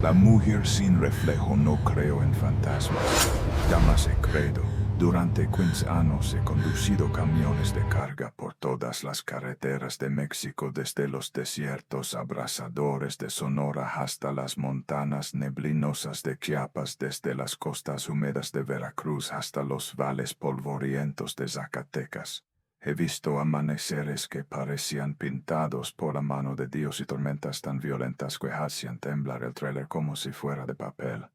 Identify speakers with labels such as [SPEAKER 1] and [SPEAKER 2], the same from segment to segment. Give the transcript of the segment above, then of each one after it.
[SPEAKER 1] La mujer sin reflejo no creo en fantasmas. Damas he credo. Durante 15 años he conducido camiones de carga por todas las carreteras de México, desde los desiertos abrasadores de Sonora hasta las montañas neblinosas de Chiapas, desde las costas húmedas de Veracruz hasta los valles polvorientos de Zacatecas. He visto amaneceres que parecían pintados por la mano de Dios y tormentas tan violentas que hacían temblar el tráiler como si fuera de papel.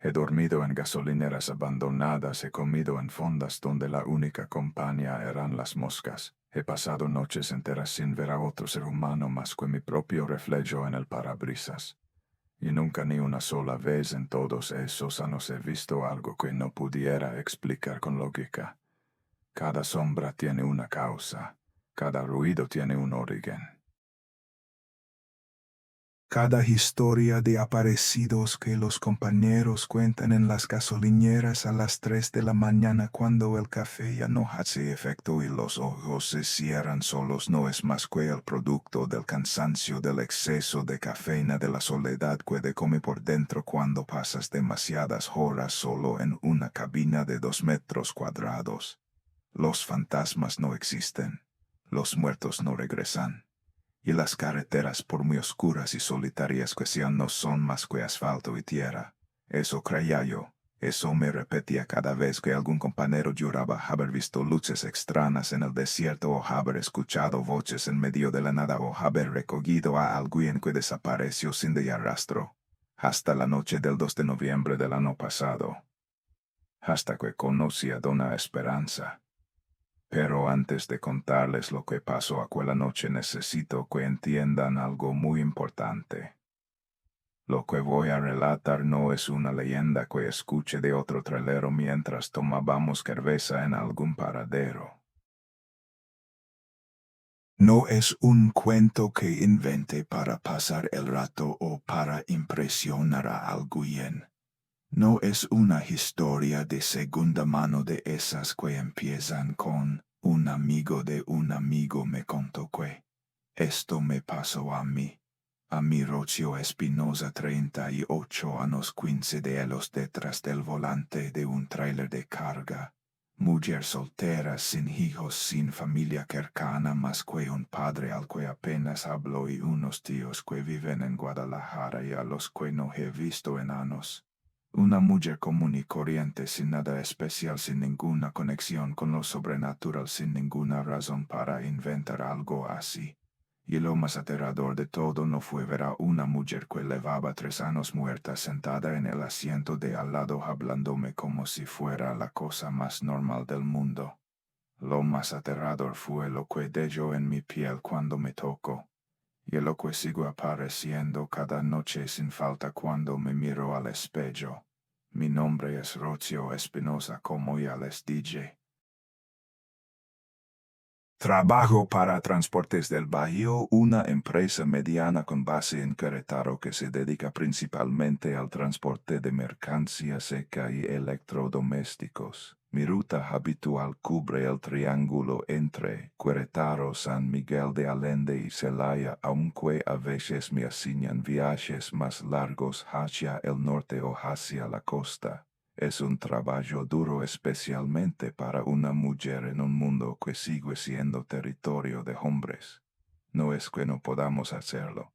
[SPEAKER 1] He dormido en gasolineras abandonadas, he comido en fondas donde la única compañía eran las moscas. He pasado noches enteras sin ver a otro ser humano más que mi propio reflejo en el parabrisas. Y nunca ni una sola vez en todos esos años he visto algo que no pudiera explicar con lógica. Cada sombra tiene una causa, cada ruido tiene un origen.
[SPEAKER 2] Cada historia de aparecidos que los compañeros cuentan en las gasolineras a las 3 de la mañana cuando el café ya no hace efecto y los ojos se cierran solos no es más que el producto del cansancio, del exceso de cafeína, de la soledad que te come por dentro cuando pasas demasiadas horas solo en una cabina de 2 metros cuadrados. Los fantasmas no existen, los muertos no regresan. Y las carreteras, por muy oscuras y solitarias que sean, no son más que asfalto y tierra. Eso creía yo. Eso me repetía cada vez que algún compañero lloraba haber visto luces extrañas en el desierto o haber escuchado voces en medio de la nada o haber recogido a alguien que desapareció sin dejar rastro. Hasta la noche del 2 de noviembre del año pasado. Hasta que conocí a Dona Esperanza. Pero antes de contarles lo que pasó aquella noche necesito que entiendan algo muy importante. Lo que voy a relatar no es una leyenda que escuché de otro trailero mientras tomábamos cerveza en algún paradero. No es un cuento que inventé para pasar el rato o para impresionar a alguien. No es una historia de segunda mano de esas que empiezan con un amigo de un amigo me contó que esto me pasó a mí. A mi Rocio Espinosa, 38 años, 15 de ellos detrás del volante de un tráiler de carga. Mujer soltera, sin hijos, sin familia cercana más que un padre al que apenas hablo y unos tíos que viven en Guadalajara y a los que no he visto en años. Una mujer común y corriente, sin nada especial, sin ninguna conexión con lo sobrenatural, sin ninguna razón para inventar algo así. Y lo más aterrador de todo no fue ver a una mujer que llevaba 3 años muerta sentada en el asiento de al lado hablándome como si fuera la cosa más normal del mundo. Lo más aterrador fue lo que dejó en mi piel cuando me tocó. Y lo que sigo apareciendo cada noche sin falta cuando me miro al espejo. Mi nombre es Rocio Espinosa, como ya les dije. Trabajo para Transportes del Bajío, una empresa mediana con base en Querétaro que se dedica principalmente al transporte de mercancía seca y electrodomésticos. Mi ruta habitual cubre el triángulo entre Querétaro, San Miguel de Allende y Celaya, aunque a veces me asignan viajes más largos hacia el norte o hacia la costa. Es un trabajo duro especialmente para una mujer en un mundo que sigue siendo territorio de hombres. No es que no podamos hacerlo.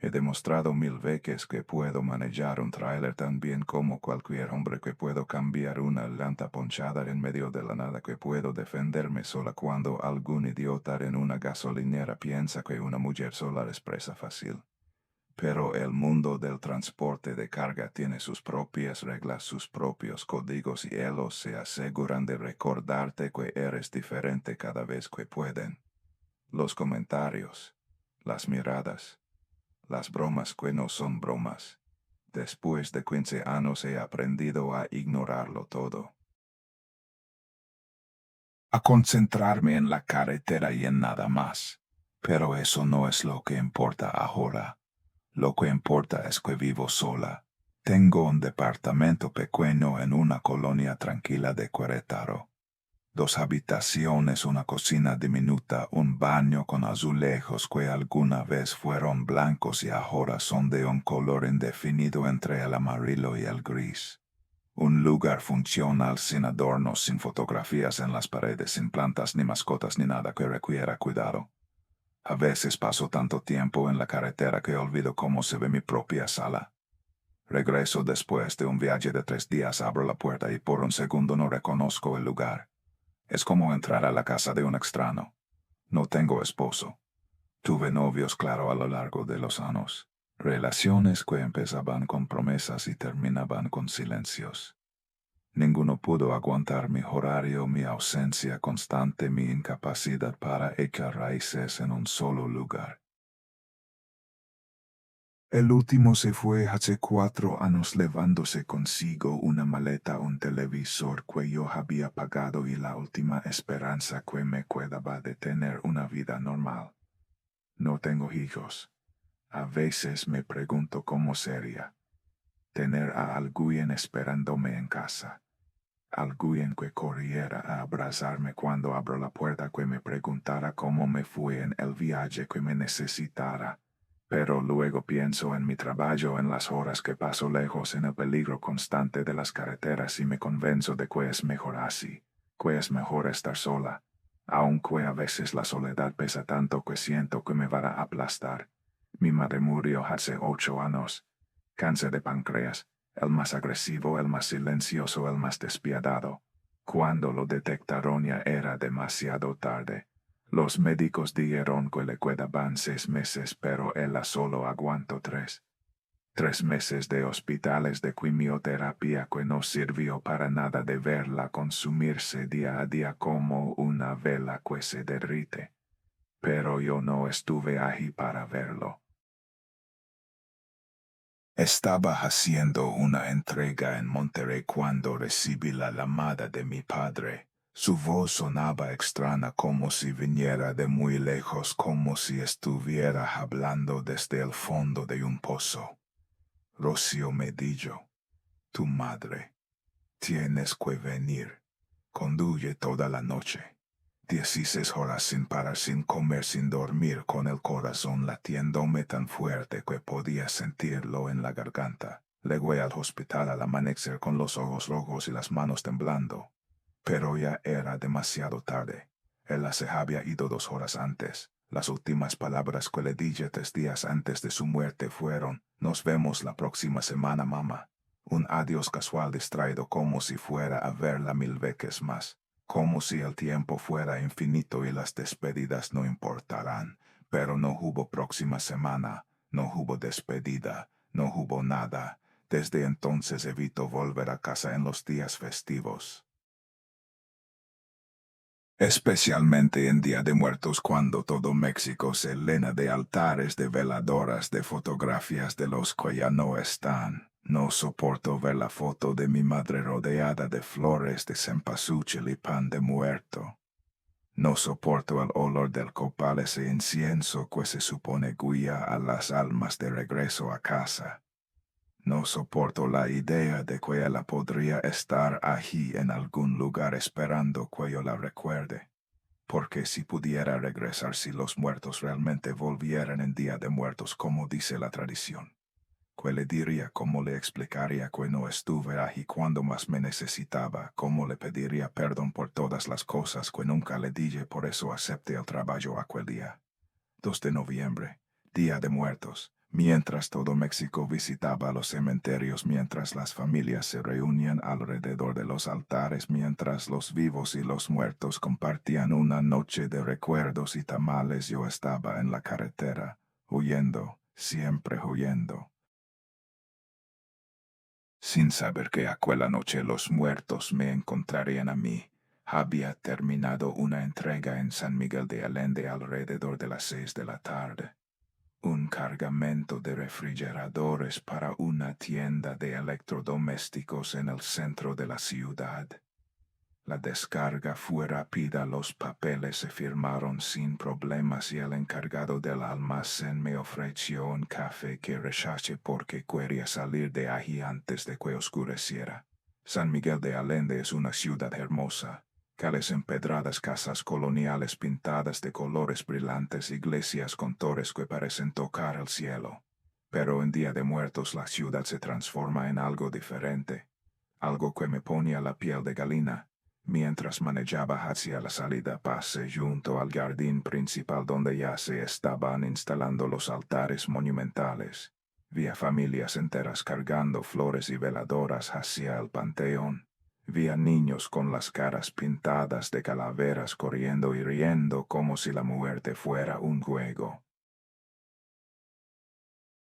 [SPEAKER 2] He demostrado 1000 veces que puedo manejar un tráiler tan bien como cualquier hombre, que puedo cambiar una llanta ponchada en medio de la nada, que puedo defenderme sola cuando algún idiota en una gasolinera piensa que una mujer sola es presa fácil. Pero el mundo del transporte de carga tiene sus propias reglas, sus propios códigos, y ellos se aseguran de recordarte que eres diferente cada vez que pueden. Los comentarios, las miradas, las bromas que no son bromas. Después de 15 años he aprendido a ignorarlo todo. A concentrarme en la carretera y en nada más. Pero eso no es lo que importa ahora. Lo que importa es que vivo sola. Tengo un departamento pequeño en una colonia tranquila de Querétaro. Dos habitaciones, una cocina diminuta, un baño con azulejos que alguna vez fueron blancos y ahora son de un color indefinido entre el amarillo y el gris. Un lugar funcional sin adornos, sin fotografías en las paredes, sin plantas ni mascotas ni nada que requiera cuidado. A veces paso tanto tiempo en la carretera que olvido cómo se ve mi propia sala. Regreso después de un viaje de 3 días, abro la puerta y por un segundo no reconozco el lugar. Es como entrar a la casa de un extraño. No tengo esposo. Tuve novios, claro, a lo largo de los años. Relaciones que empezaban con promesas y terminaban con silencios. Ninguno pudo aguantar mi horario, mi ausencia constante, mi incapacidad para echar raíces en un solo lugar. El último se fue hace 4 años llevándose consigo una maleta, un televisor que yo había pagado y la última esperanza que me quedaba de tener una vida normal. No tengo hijos. A veces me pregunto cómo sería tener a alguien esperándome en casa. Alguien que corriera a abrazarme cuando abro la puerta, que me preguntara cómo me fue en el viaje, que me necesitara. Pero luego pienso en mi trabajo, en las horas que paso lejos, en el peligro constante de las carreteras y me convenzo de que es mejor así, que es mejor estar sola, aunque a veces la soledad pesa tanto que siento que me va a aplastar. Mi madre murió hace 8 años. Cáncer de páncreas, el más agresivo, el más silencioso, el más despiadado. Cuando lo detectaron ya era demasiado tarde. Los médicos dijeron que le quedaban 6 meses, pero ella solo aguantó 3. 3 meses de hospitales, de quimioterapia que no sirvió para nada, de verla consumirse día a día como una vela que se derrite. Pero yo no estuve ahí para verlo. Estaba haciendo una entrega en Monterrey cuando recibí la llamada de mi padre. Su voz sonaba extraña, como si viniera de muy lejos, como si estuviera hablando desde el fondo de un pozo. Rocío Medillo, tu madre. Tienes que venir. Conduye toda la noche. 16 horas sin parar, sin comer, sin dormir, con el corazón latiéndome tan fuerte que podía sentirlo en la garganta. Llegué al hospital al amanecer con los ojos rojos y las manos temblando. Pero ya era demasiado tarde. Él se había ido 2 horas antes. Las últimas palabras que le dije 3 días antes de su muerte fueron: "Nos vemos la próxima semana, mamá". Un adiós casual, distraído, como si fuera a verla 1000 veces más. Como si el tiempo fuera infinito y las despedidas no importaran. Pero no hubo próxima semana, no hubo despedida, no hubo nada. Desde entonces evito volver a casa en los días festivos. Especialmente en Día de Muertos, cuando todo México se llena de altares, de veladoras, de fotografías de los que ya no están. No soporto ver la foto de mi madre rodeada de flores de cempasúchil y pan de muerto. No soporto el olor del copal, ese incienso que se supone guía a las almas de regreso a casa. No soporto la idea de que ella podría estar allí en algún lugar esperando que yo la recuerde. Porque si pudiera regresar, si los muertos realmente volvieran en Día de Muertos, como dice la tradición, ¿qué le diría? ¿Cómo le explicaría que no estuve allí cuando más me necesitaba? ¿Cómo le pediría perdón por todas las cosas que nunca le dije? Por eso acepté el trabajo aquel día. 2 de noviembre, Día de Muertos. Mientras todo México visitaba los cementerios, mientras las familias se reunían alrededor de los altares, mientras los vivos y los muertos compartían una noche de recuerdos y tamales, yo estaba en la carretera, huyendo, siempre huyendo. Sin saber que aquella noche los muertos me encontrarían a mí. Había terminado una entrega en San Miguel de Allende alrededor de las 6 de la tarde. Un cargamento de refrigeradores para una tienda de electrodomésticos en el centro de la ciudad. La descarga fue rápida, los papeles se firmaron sin problemas y el encargado del almacén me ofreció un café que rechacé porque quería salir de allí antes de que oscureciera. San Miguel de Allende es una ciudad hermosa, calles empedradas, casas coloniales pintadas de colores brillantes, iglesias con torres que parecen tocar el cielo. Pero en Día de Muertos la ciudad se transforma en algo diferente, algo que me ponía la piel de gallina. Mientras manejaba hacia la salida pasé junto al jardín principal donde ya se estaban instalando los altares monumentales. Vi a familias enteras cargando flores y veladoras hacia el panteón. Vi a niños con las caras pintadas de calaveras corriendo y riendo como si la muerte fuera un juego.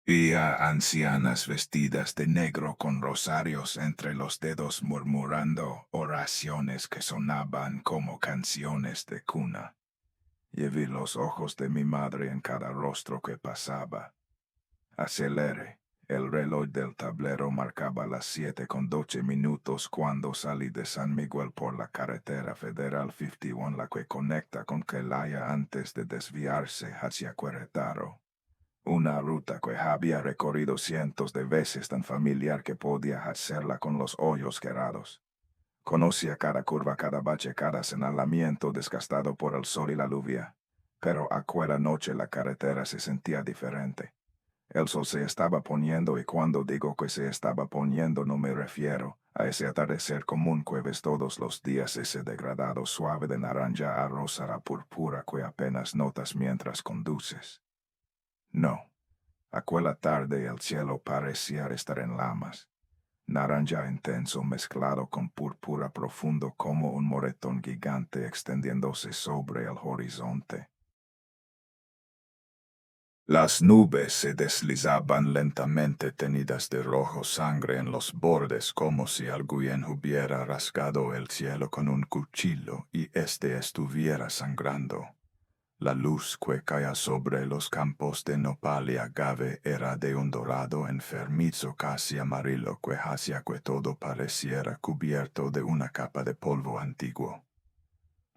[SPEAKER 2] Vi a ancianas vestidas de negro con rosarios entre los dedos murmurando oraciones que sonaban como canciones de cuna. Y vi los ojos de mi madre en cada rostro que pasaba. Aceleré. El reloj del tablero marcaba las 7:12 cuando salí de San Miguel por la carretera federal 51, la que conecta con Celaya antes de desviarse hacia Querétaro. Una ruta que había recorrido cientos de veces, tan familiar que podía hacerla con los ojos cerrados. Conocía cada curva, cada bache, cada señalamiento desgastado por el sol y la lluvia. Pero aquella noche la carretera se sentía diferente. El sol se estaba poniendo, y cuando digo que se estaba poniendo no me refiero a ese atardecer común que ves todos los días, ese degradado suave de naranja a rosa a púrpura que apenas notas mientras conduces. No, aquella tarde el cielo parecía estar en llamas, naranja intenso mezclado con púrpura profundo como un moretón gigante extendiéndose sobre el horizonte. Las nubes se deslizaban lentamente teñidas de rojo sangre en los bordes, como si alguien hubiera rasgado el cielo con un cuchillo y éste estuviera sangrando. La luz que caía sobre los campos de nopal y agave era de un dorado enfermizo casi amarillo que hacía que todo pareciera cubierto de una capa de polvo antiguo.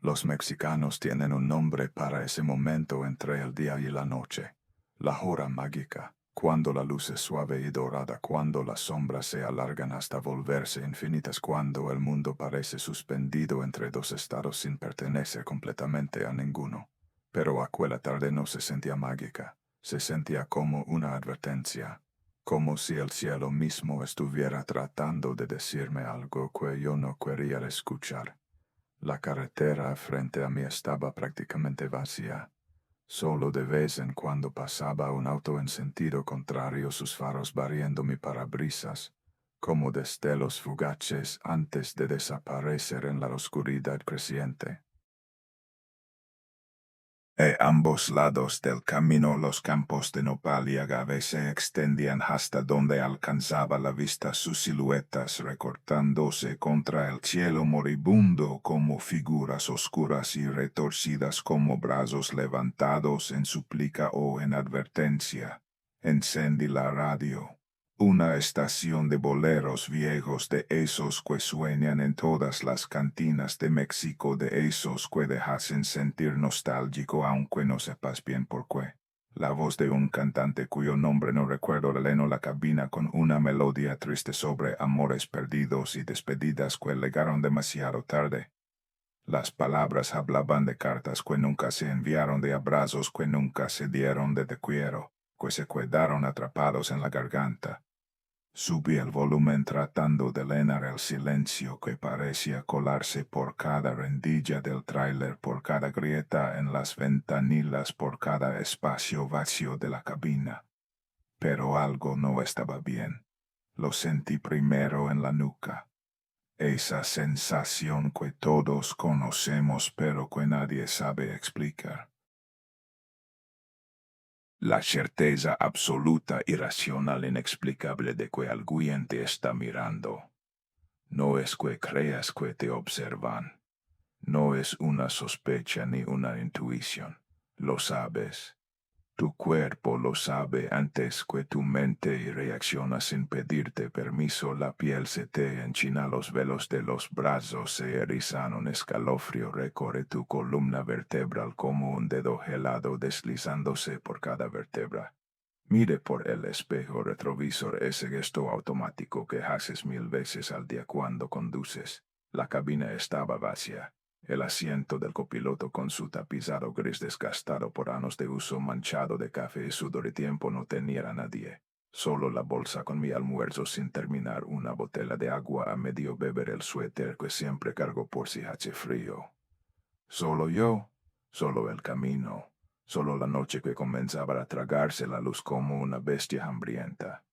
[SPEAKER 2] Los mexicanos tienen un nombre para ese momento entre el día y la noche. La hora mágica, cuando la luz es suave y dorada, cuando las sombras se alargan hasta volverse infinitas, cuando el mundo parece suspendido entre dos estados sin pertenecer completamente a ninguno. Pero aquella tarde no se sentía mágica, se sentía como una advertencia, como si el cielo mismo estuviera tratando de decirme algo que yo no quería escuchar. La carretera frente a mí estaba prácticamente vacía. Solo de vez en cuando pasaba un auto en sentido contrario, sus faros barriendo mi parabrisas, como destellos fugaces antes de desaparecer en la oscuridad creciente. A ambos lados del camino los campos de nopal y agave se extendían hasta donde alcanzaba la vista sus siluetas recortándose contra el cielo moribundo como figuras oscuras y retorcidas como brazos levantados en súplica o en advertencia. Encendí la radio. Una estación de boleros viejos, de esos que sueñan en todas las cantinas de México, de esos que dejasen sentir nostálgico aunque no sepas bien por qué. La voz de un cantante cuyo nombre no recuerdo llenó la cabina con una melodía triste sobre amores perdidos y despedidas que llegaron demasiado tarde. Las palabras hablaban de cartas que nunca se enviaron, de abrazos que nunca se dieron, de te quiero, que se quedaron atrapados en la garganta. Subí el volumen tratando de llenar el silencio que parecía colarse por cada rendilla del tráiler, por cada grieta en las ventanilas, por cada espacio vacío de la cabina. Pero algo no estaba bien. Lo sentí primero en la nuca. Esa sensación que todos conocemos pero que nadie sabe explicar. La certeza absoluta, irracional, inexplicable de que alguien te está mirando. No es que creas que te observan. No es una sospecha ni una intuición. Lo sabes. Tu cuerpo lo sabe antes que tu mente y reacciona sin pedirte permiso. La piel se te enchina, los velos de los brazos se erizan, un escalofrío recorre tu columna vertebral como un dedo helado deslizándose por cada vértebra. Mire por el espejo retrovisor, ese gesto automático que haces 1000 veces al día cuando conduces. La cabina estaba vacía.
[SPEAKER 1] El asiento del copiloto con su tapizado gris desgastado por años de uso manchado de café y sudor y tiempo no tenía a nadie. Solo la bolsa con mi almuerzo sin terminar, una botella de agua a medio beber, el suéter que siempre cargo por si hace frío. Solo yo, solo el camino, solo la noche que comenzaba a tragarse la luz como una bestia hambrienta.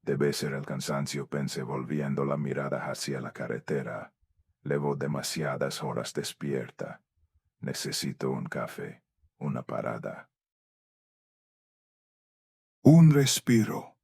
[SPEAKER 1] Debe ser el cansancio, pensé volviendo la mirada hacia la carretera. Llevo demasiadas horas despierta. Necesito un café, una parada.
[SPEAKER 2] Un respiro.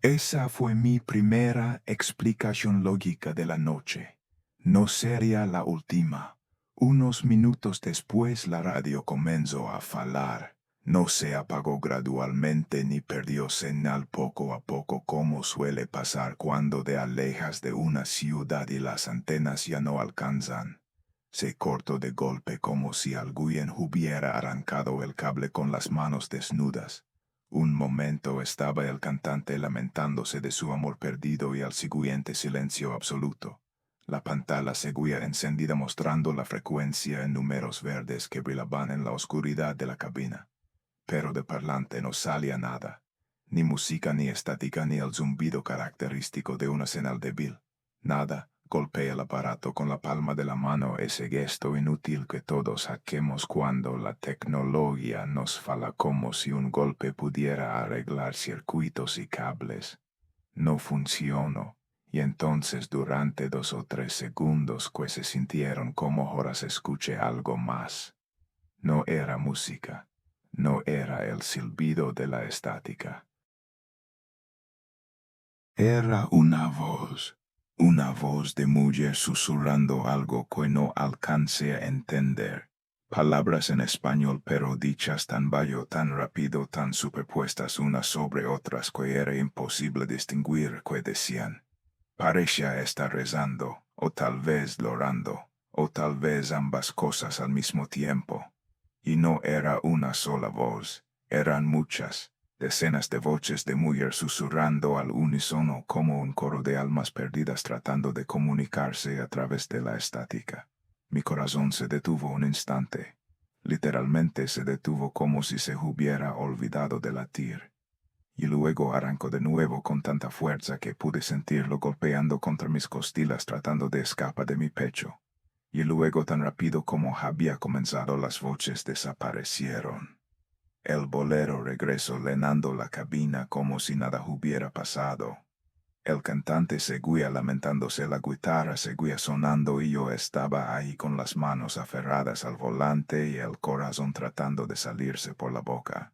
[SPEAKER 2] Esa fue mi primera explicación lógica de la noche. No sería la última. Unos minutos después la radio comenzó a falar. No se apagó gradualmente ni perdió señal poco a poco como suele pasar cuando te alejas de una ciudad y las antenas ya no alcanzan. Se cortó de golpe como si alguien hubiera arrancado el cable con las manos desnudas. Un momento estaba el cantante lamentándose de su amor perdido y al siguiente silencio absoluto. La pantalla seguía encendida mostrando la frecuencia en números verdes que brillaban en la oscuridad de la cabina. Pero de parlante no salía nada, ni música ni estática ni el zumbido característico de una señal débil. Nada. Golpeé el aparato con la palma de la mano, ese gesto inútil que todos hacemos cuando la tecnología nos falla, como si un golpe pudiera arreglar circuitos y cables. No funcionó, y entonces durante 2 o 3 segundos que se sintieron como horas escuché algo más. No era música, no era el silbido de la estática. Era una voz. Una voz de mujer susurrando algo que no alcancé a entender. Palabras en español pero dichas tan bajo, tan rápido, tan superpuestas unas sobre otras que era imposible distinguir qué decían. Parecía estar rezando, o tal vez llorando, o tal vez ambas cosas al mismo tiempo. Y no era una sola voz, eran muchas. Decenas de voces de mujer susurrando al unísono como un coro de almas perdidas tratando de comunicarse a través de la estática. Mi corazón se detuvo un instante. Literalmente se detuvo como si se hubiera olvidado de latir. Y luego arrancó de nuevo con tanta fuerza que pude sentirlo golpeando contra mis costillas tratando de escapar de mi pecho. Y luego tan rápido como había comenzado las voces desaparecieron. El bolero regresó llenando la cabina como si nada hubiera pasado. El cantante seguía lamentándose, la guitarra seguía sonando y yo estaba ahí con las manos aferradas al volante y el corazón tratando de salirse por la boca.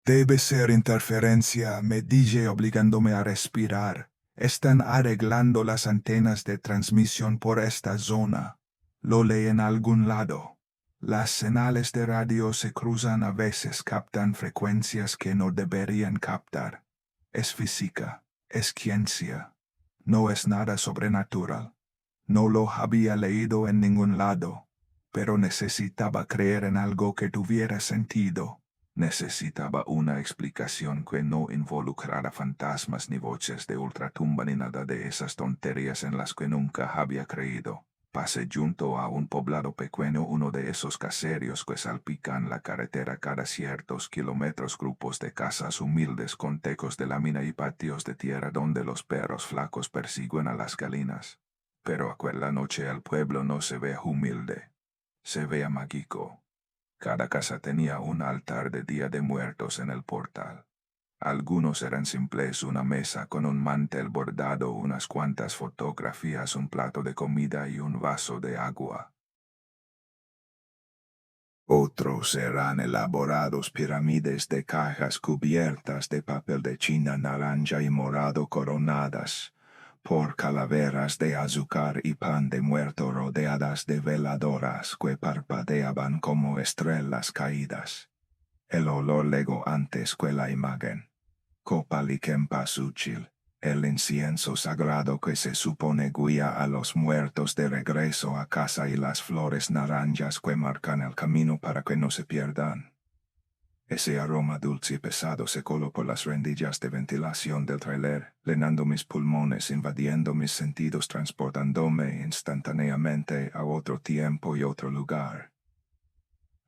[SPEAKER 2] Debe ser interferencia, me dije obligándome a respirar. Están arreglando las antenas de transmisión por esta zona. Lo leí en algún lado. Las señales de radio se cruzan, a veces captan frecuencias que no deberían captar. Es física, es ciencia. No es nada sobrenatural. No lo había leído en ningún lado, pero necesitaba creer en algo que tuviera sentido. Necesitaba una explicación que no involucrara fantasmas ni voces de ultratumba ni nada de esas tonterías en las que nunca había creído. Pasé junto a un poblado pequeño, uno de esos caseríos que salpican la carretera cada ciertos kilómetros, grupos de casas humildes con tejos de lámina y patios de tierra donde los perros flacos persiguen a las galinas. Pero aquella noche el pueblo no se ve humilde, se ve mágico. Cada casa tenía un altar de Día de Muertos en el portal. Algunos eran simples, una mesa con un mantel bordado, unas cuantas fotografías, un plato de comida y un vaso de agua. Otros eran elaborados pirámides de cajas cubiertas de papel de China naranja y morado coronadas por calaveras de azúcar y pan de muerto rodeadas de veladoras que parpadeaban como estrellas caídas. El olor llegó antes que la imagen. Copal y cempasúchil, el incienso sagrado que se supone guía a los muertos de regreso a casa, y las flores naranjas que marcan el camino para que no se pierdan. Ese aroma dulce y pesado se coló por las rendillas de ventilación del tráiler, llenando mis pulmones, invadiendo mis sentidos, transportándome instantáneamente a otro tiempo y otro lugar.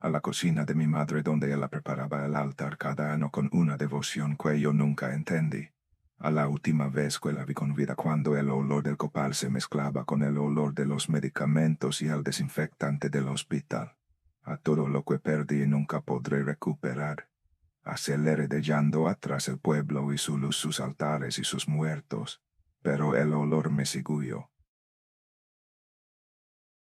[SPEAKER 2] A la cocina de mi madre, donde ella preparaba el altar cada año con una devoción que yo nunca entendí. A la última vez que la vi con vida, cuando el olor del copal se mezclaba con el olor de los medicamentos y el desinfectante del hospital. A todo lo que perdí y nunca podré recuperar. Aceleré dejando atrás el pueblo y su luz, sus altares y sus muertos, pero el olor me siguió.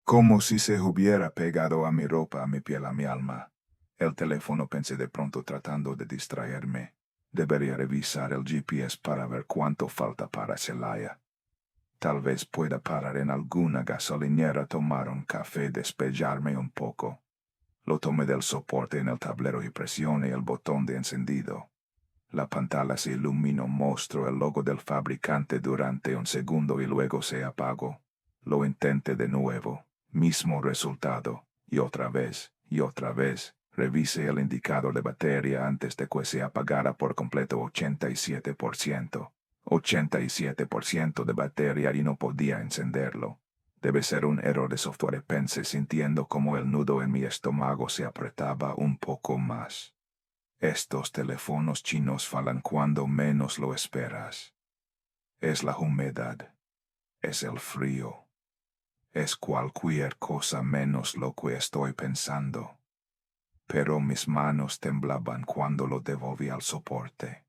[SPEAKER 2] Como si se hubiera pegado a mi ropa, a mi piel, a mi alma. El teléfono, pensé de pronto, tratando de distraerme. Debería revisar el GPS para ver cuánto falta para Celaya. Tal vez pueda parar en alguna gasolinera, tomar un café, despejarme un poco. Lo tomé del soporte en el tablero y presioné el botón de encendido. La pantalla se iluminó, mostró el logo del fabricante durante un segundo y luego se apagó. Lo intenté de nuevo. Mismo resultado, y otra vez, y otra vez. Revisé el indicador de batería antes de que se apagara por completo. 87%. 87% de batería y no podía encenderlo. Debe ser un error de software, pensé, sintiendo como el nudo en mi estómago se apretaba un poco más. Estos teléfonos chinos fallan cuando menos lo esperas. Es la humedad. Es el frío. Es cualquier cosa menos lo que estoy pensando. Pero mis manos temblaban cuando lo devolví al soporte.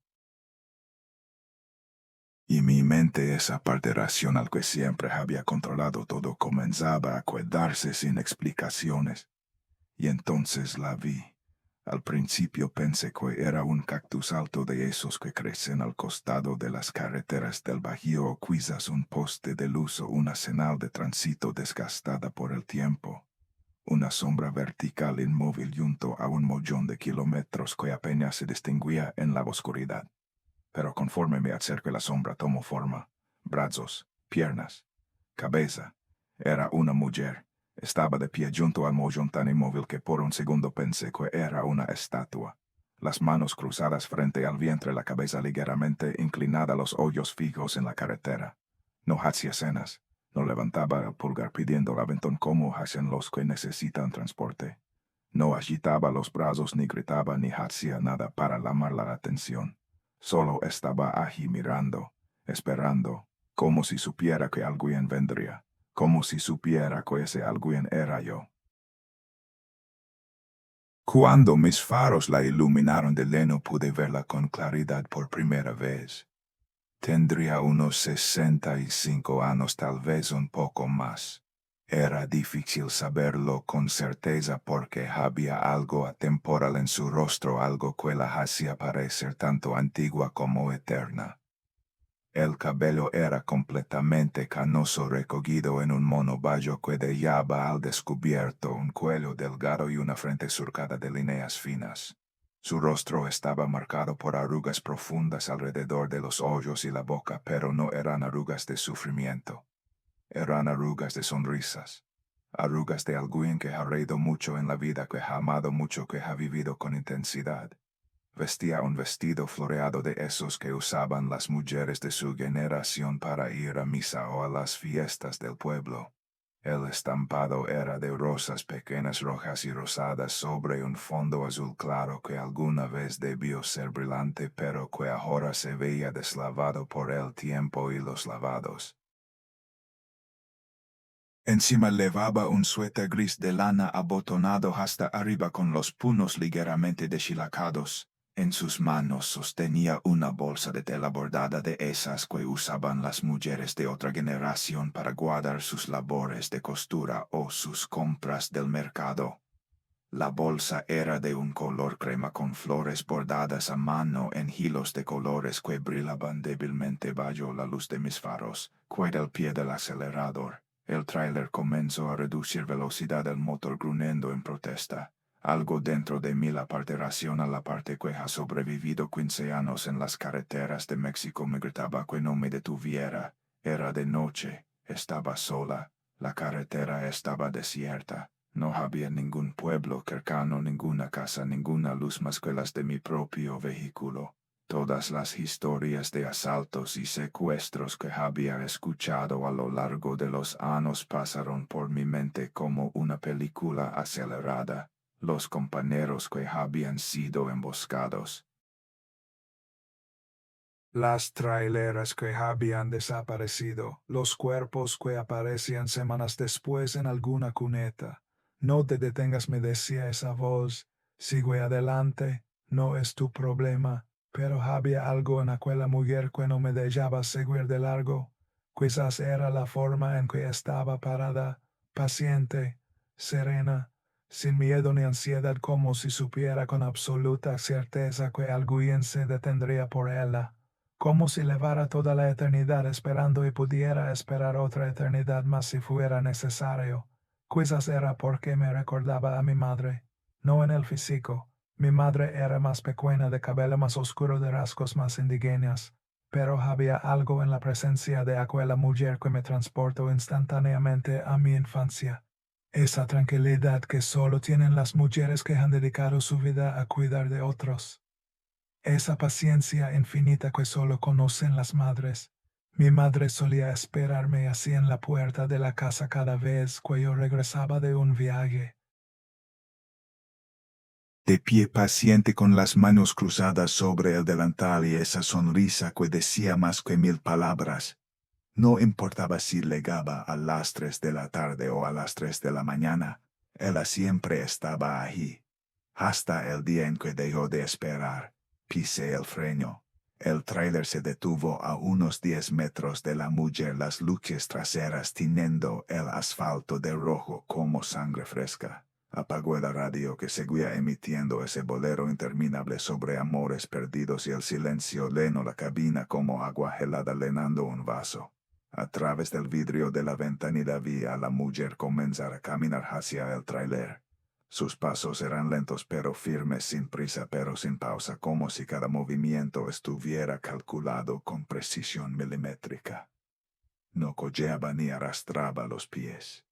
[SPEAKER 2] Y mi mente, esa parte racional que siempre había controlado todo, comenzaba a quedarse sin explicaciones. Y entonces la vi. Al principio pensé que era un cactus alto de esos que crecen al costado de las carreteras del Bajío, o quizás un poste de luz o una señal de tránsito desgastada por el tiempo. Una sombra vertical inmóvil junto a un montón de kilómetros que apenas se distinguía en la oscuridad. Pero conforme me acerqué, la sombra tomó forma. Brazos, piernas, cabeza. Era una mujer. Estaba de pie junto al mollón tan inmóvil que por un segundo pensé que era una estatua. Las manos cruzadas frente al vientre, la cabeza ligeramente inclinada, los ojos fijos en la carretera. No hacía señas, no levantaba el pulgar pidiendo el aventón como hacen los que necesitan transporte. No agitaba los brazos, ni gritaba, ni hacía nada para llamar la atención. Solo estaba allí mirando, esperando, como si supiera que alguien vendría. Como si supiera que ese alguien era yo. Cuando mis faros la iluminaron de lleno, pude verla con claridad por primera vez. Tendría unos 65 años, tal vez un poco más. Era difícil saberlo con certeza porque había algo atemporal en su rostro, algo que la hacía parecer tanto antigua como eterna. El cabello era completamente canoso, recogido en un mono bayo que dejaba al descubierto un cuello delgado y una frente surcada de líneas finas. Su rostro estaba marcado por arrugas profundas alrededor de los ojos y la boca, pero no eran arrugas de sufrimiento. Eran arrugas de sonrisas. Arrugas de alguien que ha reído mucho en la vida, que ha amado mucho, que ha vivido con intensidad. Vestía un vestido floreado de esos que usaban las mujeres de su generación para ir a misa o a las fiestas del pueblo. El estampado era de rosas pequeñas, rojas y rosadas, sobre un fondo azul claro que alguna vez debió ser brillante, pero que ahora se veía deslavado por el tiempo y los lavados. Encima llevaba un suéter gris de lana abotonado hasta arriba con los puños ligeramente deshilacados. En sus manos sostenía una bolsa de tela bordada, de esas que usaban las mujeres de otra generación para guardar sus labores de costura o sus compras del mercado. La bolsa era de un color crema con flores bordadas a mano en hilos de colores que brillaban débilmente bajo la luz de mis faros. Que del pie del acelerador, el tráiler comenzó a reducir velocidad, el motor gruñendo en protesta. Algo dentro de mí, la parte racional, la parte que ha sobrevivido 15 años en las carreteras de México, me gritaba que no me detuviera. Era de noche, estaba sola, la carretera estaba desierta. No había ningún pueblo cercano, ninguna casa, ninguna luz más que las de mi propio vehículo. Todas las historias de asaltos y secuestros que había escuchado a lo largo de los años pasaron por mi mente como una película acelerada. Los compañeros que habían sido emboscados.
[SPEAKER 3] Las traileras que habían desaparecido, los cuerpos que aparecían semanas después en alguna cuneta. No te detengas, me decía esa voz. Sigue adelante, no es tu problema. Pero había algo en aquella mujer que no me dejaba seguir de largo. Quizás era la forma en que estaba parada, paciente, serena, sin miedo ni ansiedad, como si supiera con absoluta certeza que alguien se detendría por ella, como si llevara toda la eternidad esperando y pudiera esperar otra eternidad más si fuera necesario. Quizás era porque me recordaba a mi madre, no en el físico. Mi madre era más pequeña, de cabello más oscuro, de rasgos más indígenas, pero había algo en la presencia de aquella mujer que me transportó instantáneamente a mi infancia. Esa tranquilidad que solo tienen las mujeres que han dedicado su vida a cuidar de otros. Esa paciencia infinita que solo conocen las madres. Mi madre solía esperarme así en la puerta de la casa cada vez que yo regresaba de un viaje.
[SPEAKER 2] De pie paciente con las manos cruzadas sobre el delantal y esa sonrisa que decía más que 1000 palabras. No importaba si llegaba a las 3 de la tarde o a las 3 de la mañana, ella siempre estaba allí. Hasta el día en que dejó de esperar, pisé el freno. El tráiler se detuvo a unos 10 metros de la mujer, las luces traseras tiñendo el asfalto de rojo como sangre fresca. Apagó la radio que seguía emitiendo ese bolero interminable sobre amores perdidos y el silencio llenó la cabina como agua helada llenando un vaso. A través del vidrio de la ventanilla vi a la mujer comenzar a caminar hacia el tráiler. Sus pasos eran lentos pero firmes, sin prisa pero sin pausa, como si cada movimiento estuviera calculado con precisión milimétrica. No cojeaba ni arrastraba los pies.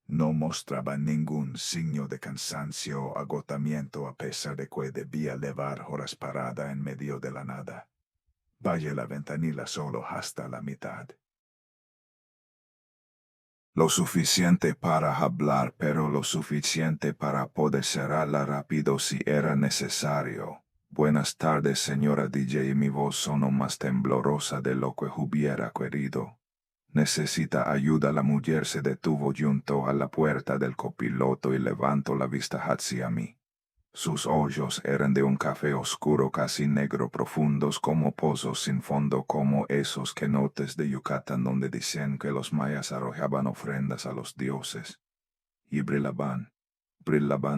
[SPEAKER 2] No mostraba ningún signo de cansancio o agotamiento a pesar de que debía llevar horas parada en medio de la nada. Bajé la ventanilla solo hasta la mitad. Lo suficiente para hablar, pero lo suficiente para poder cerrarla rápido si era necesario. Buenas tardes, señora DJ. Mi voz sonó más temblorosa de lo que hubiera querido. ¿Necesita ayuda? La mujer se detuvo junto a la puerta del copiloto y levantó la vista hacia mí. Sus ojos eran de un café oscuro, casi negro, profundos como pozos sin fondo, como esos cenotes de Yucatán donde dicen que los mayas arrojaban ofrendas a los dioses. Y brillaban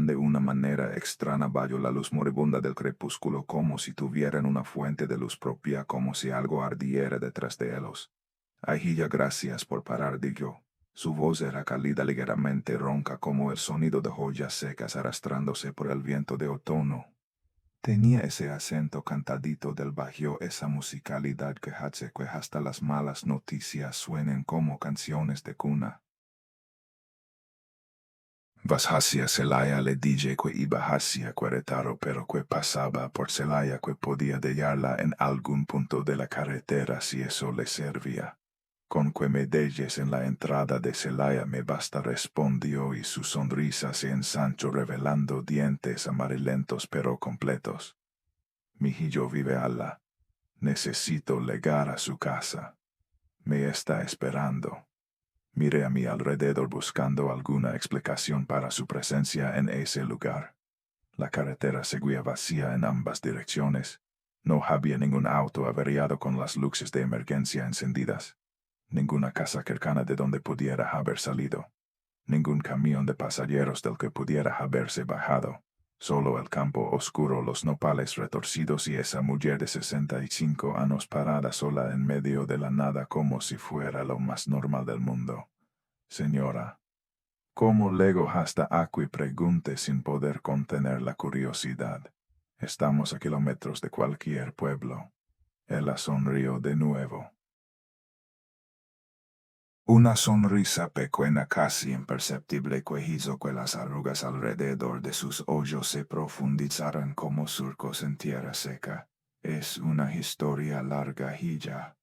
[SPEAKER 2] de una manera extraña bajo la luz moribunda del crepúsculo, como si tuvieran una fuente de luz propia, como si algo ardiera detrás de ellos. Ay, ya, gracias por parar, dijo. Su voz era cálida, ligeramente ronca, como el sonido de joyas secas arrastrándose por el viento de otoño. Tenía ese acento cantadito del bajío, esa musicalidad que hace que hasta las malas noticias suenen como canciones de cuna. Vas hacia Celaya, le dije que iba hacia Querétaro, pero que pasaba por Celaya, que podía dejarla en algún punto de la carretera si eso le servía. Con que me dejes en la entrada de Celaya me basta, respondió, y su sonrisa se ensanchó revelando dientes amarillentos pero completos. Mijillo vive ala. Necesito llegar a su casa. Me está esperando. Miré a mi alrededor buscando alguna explicación para su presencia en ese lugar. La carretera seguía vacía en ambas direcciones. No había ningún auto averiado con las luces de emergencia encendidas. Ninguna casa cercana de donde pudiera haber salido. Ningún camión de pasajeros del que pudiera haberse bajado. Solo el campo oscuro, los nopales retorcidos y esa mujer de 65 años parada sola en medio de la nada como si fuera lo más normal del mundo. Señora, ¿cómo llego hasta aquí? Pregunté sin poder contener la curiosidad. Estamos a kilómetros de cualquier pueblo. Ella sonrió de nuevo. Una sonrisa pequeña casi imperceptible que hizo que las arrugas alrededor de sus ojos se profundizaran como surcos en tierra seca. Es una historia larga y ya.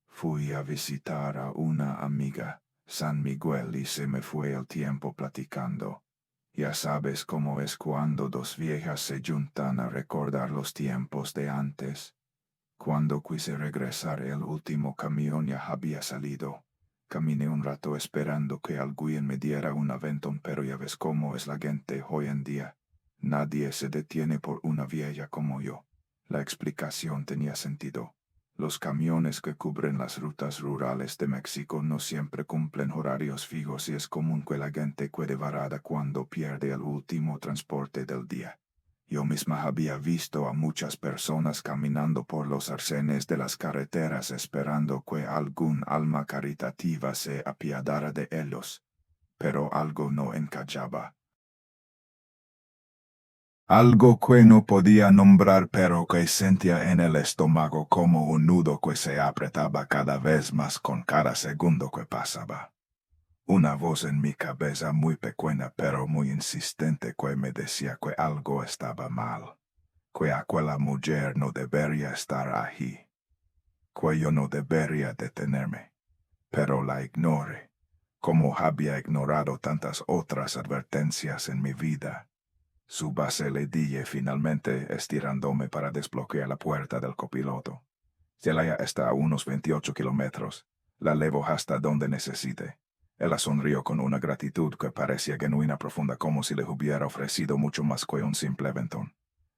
[SPEAKER 2] Fui a visitar a una amiga, San Miguel, y se me fue el tiempo platicando. Ya sabes cómo es cuando dos viejas se juntan a recordar los tiempos de antes. Cuando quise regresar, el último camión ya había salido. Caminé un rato esperando que alguien me diera un aventón, pero ya ves cómo es la gente hoy en día. Nadie se detiene por una vieja como yo. La explicación tenía sentido. Los camiones que cubren las rutas rurales de México no siempre cumplen horarios fijos y es común que la gente quede varada cuando pierde el último transporte del día. Yo misma había visto a muchas personas caminando por los arcenes de las carreteras esperando que algún alma caritativa se apiadara de ellos, pero algo no encajaba. Algo que no podía nombrar, pero que sentía en el estómago como un nudo que se apretaba cada vez más con cada segundo que pasaba. Una voz en mi cabeza muy pequeña pero muy insistente que me decía que algo estaba mal, que aquella mujer no debería estar allí, que yo no debería detenerme, pero la ignoré, como había ignorado tantas otras advertencias en mi vida. Su base le dije finalmente estirándome para desbloquear la puerta del copiloto. Celaya está a unos 28 kilómetros. La llevo hasta donde necesite. Ella sonrió con una gratitud que parecía genuina profunda como si le hubiera ofrecido mucho más que un simple aventón.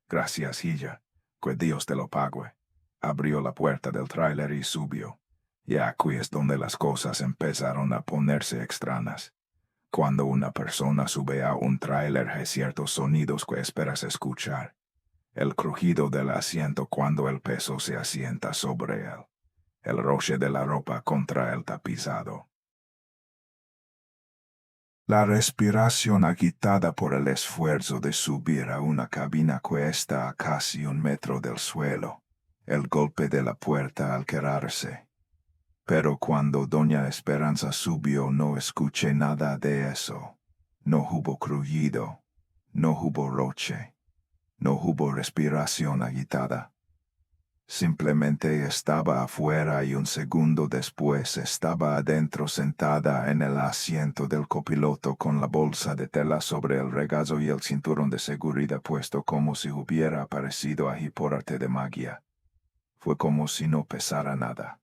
[SPEAKER 2] Gracias, hija. Que Dios te lo pague. Abrió la puerta del tráiler y subió. Y aquí es donde las cosas empezaron a ponerse extrañas. Cuando una persona sube a un tráiler hay ciertos sonidos que esperas escuchar. El crujido del asiento cuando el peso se asienta sobre él. El roce de la ropa contra el tapizado. La respiración agitada por el esfuerzo de subir a una cabina que está a casi 1 metro del suelo. El golpe de la puerta al cerrarse. Pero cuando Doña Esperanza subió no escuché nada de eso. No hubo crujido. No hubo roce. No hubo respiración agitada. Simplemente estaba afuera y un segundo después estaba adentro sentada en el asiento del copiloto con la bolsa de tela sobre el regazo y el cinturón de seguridad puesto como si hubiera aparecido allí por arte de magia. Fue como si no pesara nada.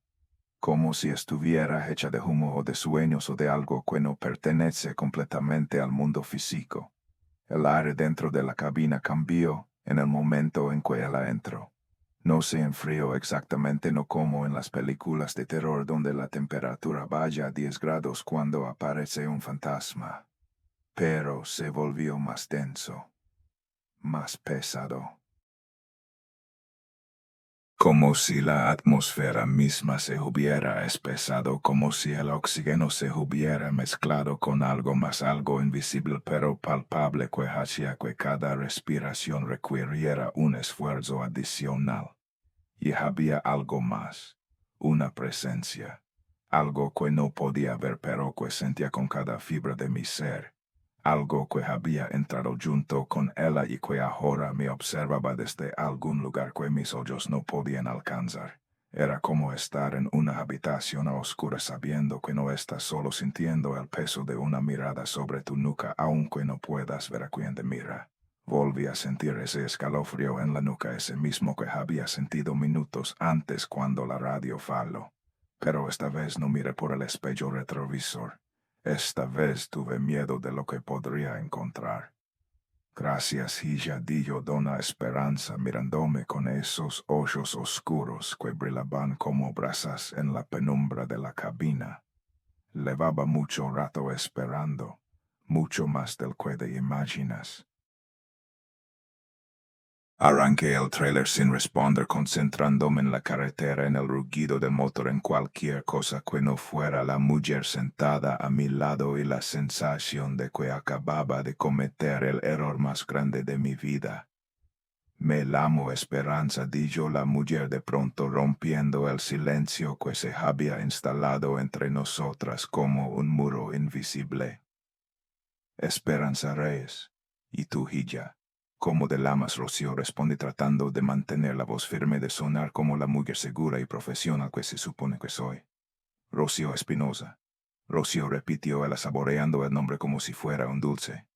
[SPEAKER 2] Como si estuviera hecha de humo o de sueños o de algo que no pertenece completamente al mundo físico. El aire dentro de la cabina cambió en el momento en que ella entró. No se enfrió exactamente, no como en las películas de terror donde la temperatura vaya a 10 grados cuando aparece un fantasma. Pero se volvió más denso, más pesado. Como si la atmósfera misma se hubiera espesado, como si el oxígeno se hubiera mezclado con algo más, algo invisible pero palpable que hacía que cada respiración requiriera un esfuerzo adicional. Y había algo más, una presencia, algo que no podía ver pero que sentía con cada fibra de mi ser. Algo que había entrado junto con ella y que ahora me observaba desde algún lugar que mis ojos no podían alcanzar. Era como estar en una habitación a oscuras sabiendo que no estás solo, sintiendo el peso de una mirada sobre tu nuca aunque no puedas ver a quién te mira. Volví a sentir ese escalofrío en la nuca, ese mismo que había sentido minutos antes cuando la radio falló. Pero esta vez no miré por el espejo retrovisor. Esta vez tuve miedo de lo que podría encontrar. Gracias, hija, dijo Dona Esperanza mirándome con esos ojos oscuros que brillaban como brasas en la penumbra de la cabina. Llevaba mucho rato esperando, mucho más del que te imaginas. Arranqué el trailer sin responder, concentrándome en la carretera, en el rugido del motor, en cualquier cosa que no fuera la mujer sentada a mi lado y la sensación de que acababa de cometer el error más grande de mi vida. Me llamo Esperanza, dijo la mujer de pronto rompiendo el silencio que se había instalado entre nosotras como un muro invisible. Esperanza Reyes. ¿Y tú, Hilla? ¿Cómo te llamas? Rocío responde tratando de mantener la voz firme de sonar como la mujer segura y profesional que se supone que soy. Rocío Espinosa. Rocío repitió él saboreando el nombre como si fuera un dulce.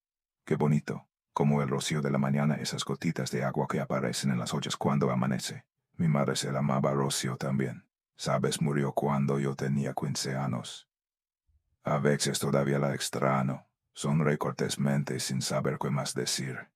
[SPEAKER 2] Qué bonito, como el rocío de la mañana, esas gotitas de agua que aparecen en las ollas cuando amanece. Mi madre se llamaba Rocío también. Sabes, murió cuando yo tenía 15 años. A veces todavía la extraño. Sonreí cortésmente sin saber qué más decir.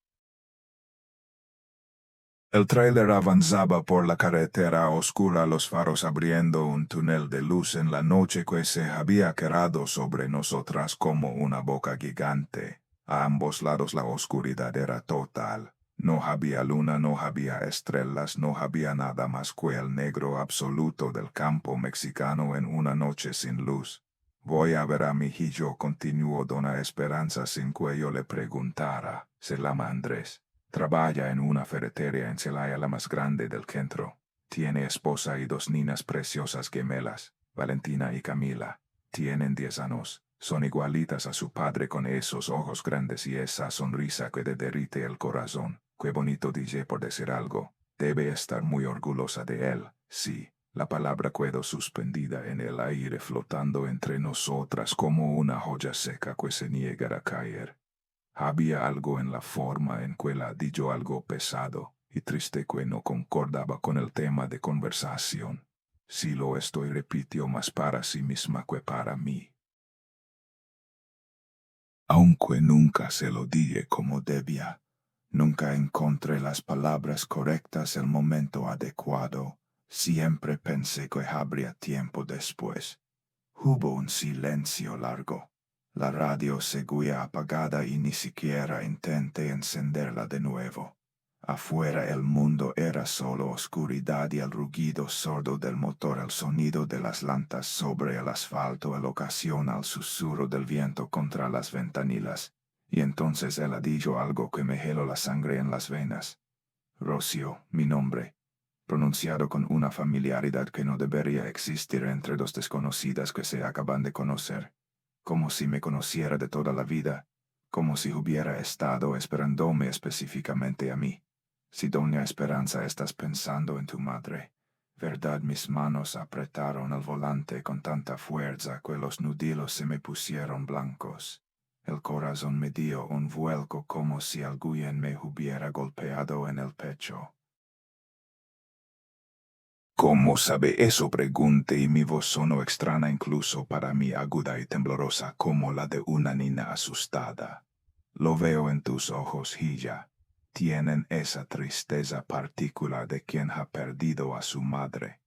[SPEAKER 2] El tráiler avanzaba por la carretera oscura, los faros abriendo un túnel de luz en la noche que se había quedado sobre nosotras como una boca gigante. A ambos lados la oscuridad era total. No había luna, no había estrellas, no había nada más que el negro absoluto del campo mexicano en una noche sin luz. Voy a ver a mi hijo, continuó Dona Esperanza sin que yo le preguntara. Se llama Andrés. Trabaja en una ferretería en Celaya, la más grande del centro. Tiene esposa y 2 niñas preciosas gemelas, Valentina y Camila. Tienen 10 años. Son igualitas a su padre con esos ojos grandes y esa sonrisa que te derrite el corazón. Qué bonito DJ, por decir algo. Debe estar muy orgullosa de él. Sí, la palabra quedó suspendida en el aire flotando entre nosotras como una joya seca que se niega a caer. Había algo en la forma en que la dijo algo pesado y triste que no concordaba con el tema de conversación. Si lo estoy repitió más para sí misma que para mí. Aunque nunca se lo dije como debía, nunca encontré las palabras correctas el momento adecuado. Siempre pensé que habría tiempo después. Hubo un silencio largo. La radio seguía apagada y ni siquiera intenté encenderla de nuevo. Afuera el mundo era solo oscuridad y el rugido sordo del motor, el sonido de las lantas sobre el asfalto, el ocasional susurro del viento contra las ventanilas. Y entonces él dijo algo que me heló la sangre en las venas. Rocío, mi nombre, pronunciado con una familiaridad que no debería existir entre 2 desconocidas que se acaban de conocer. Como si me conociera de toda la vida, como si hubiera estado esperándome específicamente a mí. Si, doña Esperanza, estás pensando en tu madre, ¿verdad? Mis manos apretaron el volante con tanta fuerza que los nudillos se me pusieron blancos. El corazón me dio un vuelco como si alguien me hubiera golpeado en el pecho. ¿Cómo sabe eso? Pregunté y mi voz sonó extraña incluso para mí, aguda y temblorosa como la de una niña asustada. Lo veo en tus ojos, Hilla. Tienen esa tristeza particular de quien ha perdido a su madre.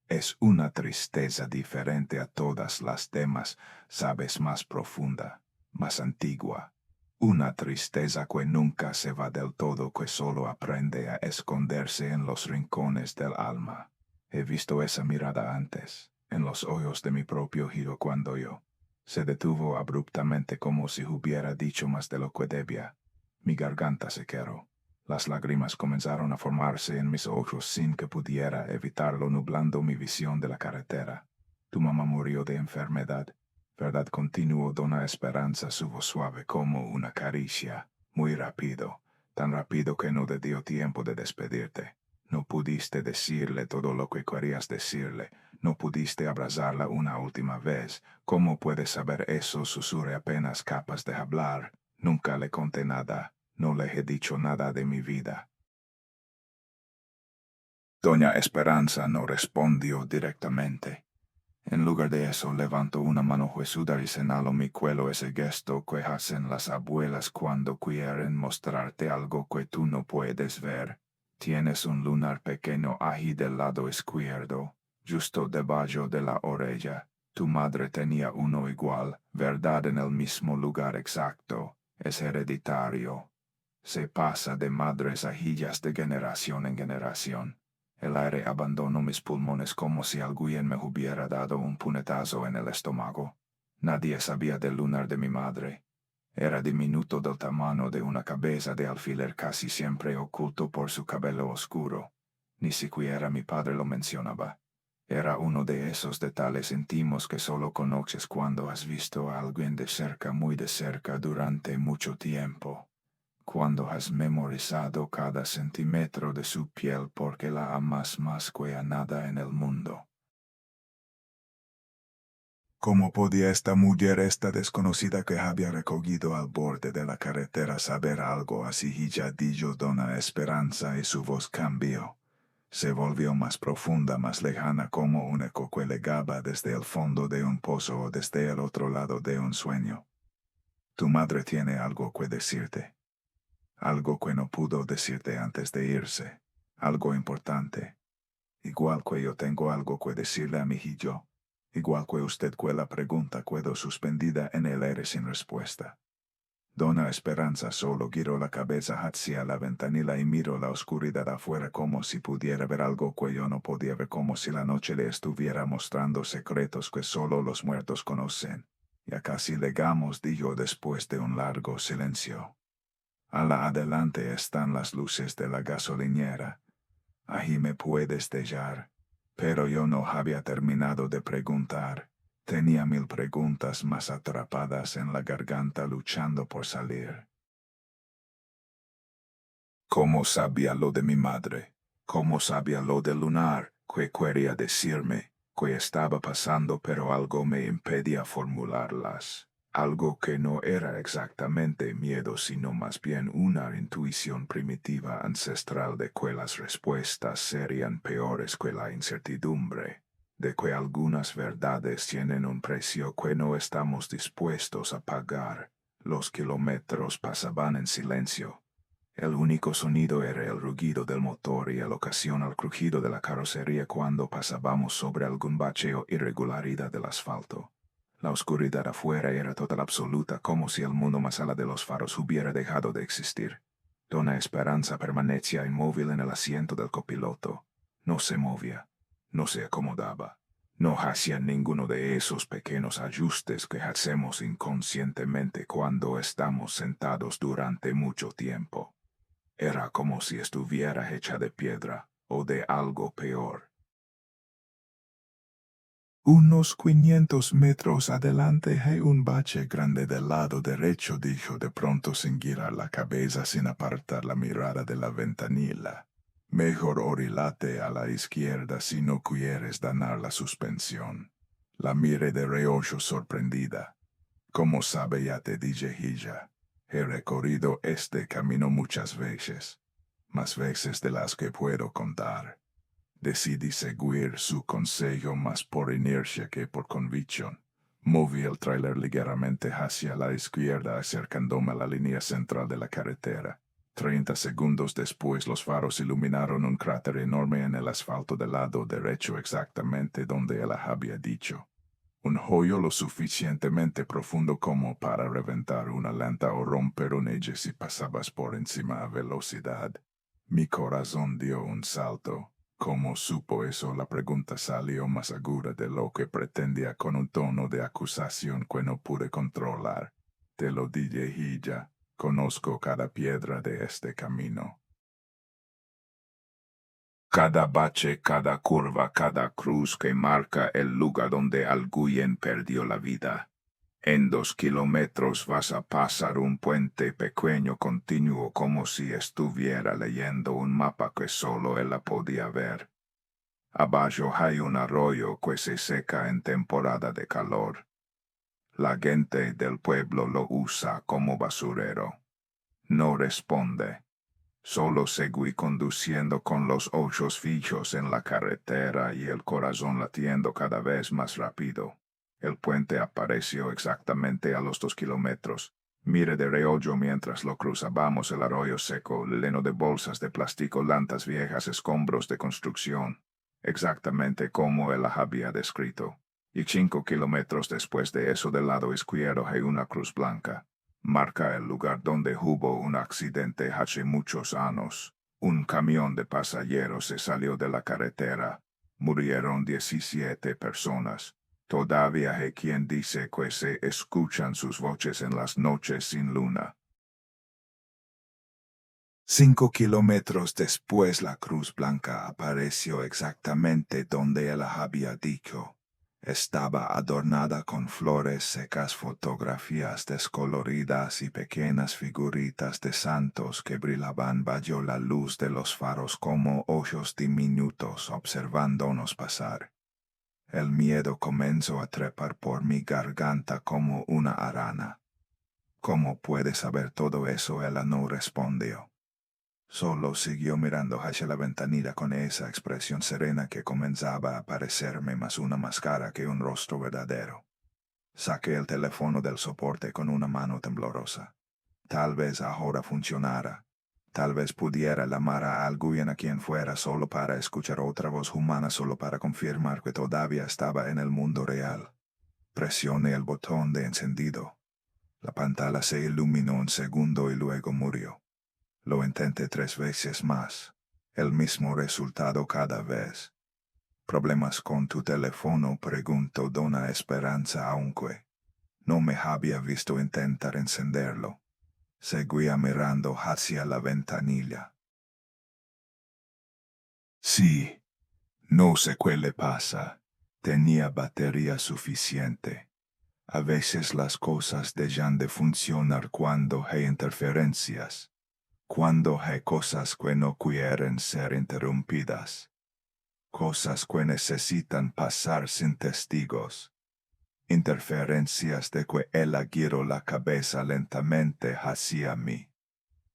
[SPEAKER 2] Es una tristeza diferente a todas las demás, sabes, más profunda, más antigua. Una tristeza que nunca se va del todo, que solo aprende a esconderse en los rincones del alma. He visto esa mirada antes, en los ojos de mi propio hijo cuando yo. Se detuvo abruptamente como si hubiera dicho más de lo que debía. Mi garganta se quebró. Las lágrimas comenzaron a formarse en mis ojos sin que pudiera evitarlo, nublando mi visión de la carretera. Tu mamá murió de enfermedad, ¿verdad? Continuó Dona Esperanza, su voz suave como una caricia. Muy rápido, tan rápido que no te dio tiempo de despedirte. No pudiste decirle todo lo que querías decirle. No pudiste abrazarla una última vez. ¿Cómo puedes saber eso? Susurré apenas capaz de hablar. Nunca le conté nada. No le he dicho nada de mi vida. Doña Esperanza no respondió directamente. En lugar de eso, levantó una mano huesuda y señaló mi cuello, ese gesto que hacen las abuelas cuando quieren mostrarte algo que tú no puedes ver. Tienes un lunar pequeño ahí del lado izquierdo, justo debajo de la oreja. Tu madre tenía uno igual, ¿verdad? En el mismo lugar exacto. Es hereditario. Se pasa de madres a hijas de generación en generación. El aire abandonó mis pulmones como si alguien me hubiera dado un puñetazo en el estómago. Nadie sabía del lunar de mi madre. Era diminuto del tamaño de una cabeza de alfiler casi siempre oculto por su cabello oscuro. Ni siquiera mi padre lo mencionaba. Era uno de esos detalles íntimos que solo conoces cuando has visto a alguien de cerca, muy de cerca, durante mucho tiempo. Cuando has memorizado cada centímetro de su piel porque la amas más que a nada en el mundo.
[SPEAKER 1] ¿Cómo podía esta mujer, esta desconocida que había recogido al borde de la carretera, saber algo así? Y ya dijo Dona Esperanza y su voz cambió. Se volvió más profunda, más lejana, como un eco que legaba desde el fondo de un pozo o desde el otro lado de un sueño. Tu madre tiene algo que decirte. Algo que no pudo decirte antes de irse. Algo importante. Igual que yo tengo algo que decirle a mi hijo. Igual que usted que la pregunta quedó suspendida en el aire sin respuesta. Dona Esperanza solo giró la cabeza hacia la ventanilla y miró la oscuridad afuera como si pudiera ver algo que yo no podía ver, como si la noche le estuviera mostrando secretos que solo los muertos conocen. Ya casi llegamos, dijo después de un largo silencio. A la adelante están las luces de la gasolinera. Ahí me puedes dejar. Pero yo no había terminado de preguntar. Tenía 1000 preguntas más atrapadas en la garganta luchando por salir. ¿Cómo sabía lo de mi madre? ¿Cómo sabía lo del lunar? ¿Qué quería decirme? ¿Qué estaba pasando? Pero algo me impedía formularlas. Algo que no era exactamente miedo, sino más bien una intuición primitiva ancestral de que las respuestas serían peores que la incertidumbre, de que algunas verdades tienen un precio que no estamos dispuestos a pagar. Los kilómetros pasaban en silencio. El único sonido era el rugido del motor y el ocasional crujido de la carrocería cuando pasábamos sobre algún bache o irregularidad del asfalto. La oscuridad afuera era total absoluta, como si el mundo más allá de los faros hubiera dejado de existir. Dona Esperanza permanecía inmóvil en el asiento del copiloto. No se movía, no se acomodaba, no hacía ninguno de esos pequeños ajustes que hacemos inconscientemente cuando estamos sentados durante mucho tiempo. Era como si estuviera hecha de piedra o de algo peor. Unos 500 metros adelante hay un bache grande del lado derecho, dijo de pronto sin girar la cabeza, sin apartar la mirada de la ventanilla. Mejor orilate a la izquierda si no quieres dañar la suspensión. La miré de reojo sorprendida. Como sabe, ya te dije ella. He recorrido este camino muchas veces, más veces de las que puedo contar. Decidí seguir su consejo más por inercia que por convicción. Moví el tráiler ligeramente hacia la izquierda, acercándome a la línea central de la carretera. 30 segundos después los faros iluminaron un cráter enorme en el asfalto del lado derecho, exactamente donde él había dicho. Un hoyo lo suficientemente profundo como para reventar una llanta o romper un eje si pasabas por encima a velocidad. Mi corazón dio un salto. ¿Cómo supo eso? La pregunta salió más aguda de lo que pretendía, con un tono de acusación que no pude controlar. Te lo dije, Hilla. Conozco cada piedra de este camino. Cada bache, cada curva, cada cruz que marca el lugar donde alguien perdió la vida. En 2 kilómetros vas a pasar un puente pequeño continuo, como si estuviera leyendo un mapa que solo él podía ver. Abajo hay un arroyo que se seca en temporada de calor. La gente del pueblo lo usa como basurero. No responde. Solo seguí conduciendo con los ojos fijos en la carretera y el corazón latiendo cada vez más rápido. El puente apareció exactamente a los 2 kilómetros. Miré de reojo mientras lo cruzábamos el arroyo seco, lleno de bolsas de plástico, lantas viejas, escombros de construcción. Exactamente como él había descrito. Y 5 kilómetros después de eso, del lado izquierdo hay una cruz blanca. Marca el lugar donde hubo un accidente hace muchos años. Un camión de pasajeros se salió de la carretera. Murieron 17 personas. Todavía hay quien dice que se escuchan sus voces en las noches sin luna.
[SPEAKER 2] 5 kilómetros después la Cruz Blanca apareció exactamente donde él había dicho. Estaba adornada con flores secas, fotografías descoloridas y pequeñas figuritas de santos que brillaban bajo la luz de los faros como ojos diminutos observándonos pasar. El miedo comenzó a trepar por mi garganta como una arana. ¿Cómo puede saber todo eso? Ella no respondió. Solo siguió mirando hacia la ventanilla con esa expresión serena que comenzaba a parecerme más una máscara que un rostro verdadero. Saqué el teléfono del soporte con una mano temblorosa. Tal vez ahora funcionara. Tal vez pudiera llamar a alguien a quien fuera solo para escuchar otra voz humana, solo para confirmar que todavía estaba en el mundo real. Presioné el botón de encendido. La pantalla se iluminó un segundo y luego murió. Lo intenté 3 veces más. El mismo resultado cada vez. ¿Problemas con tu teléfono?, preguntó Dona Esperanza, aunque no me había visto intentar encenderlo. Seguía mirando hacia la ventanilla. Sí. No sé qué le pasa. Tenía batería suficiente. A veces las cosas dejan de funcionar cuando hay interferencias. Cuando hay cosas que no quieren ser interrumpidas. Cosas que necesitan pasar sin testigos. Interferencias de que ella giró la cabeza lentamente hacia mí.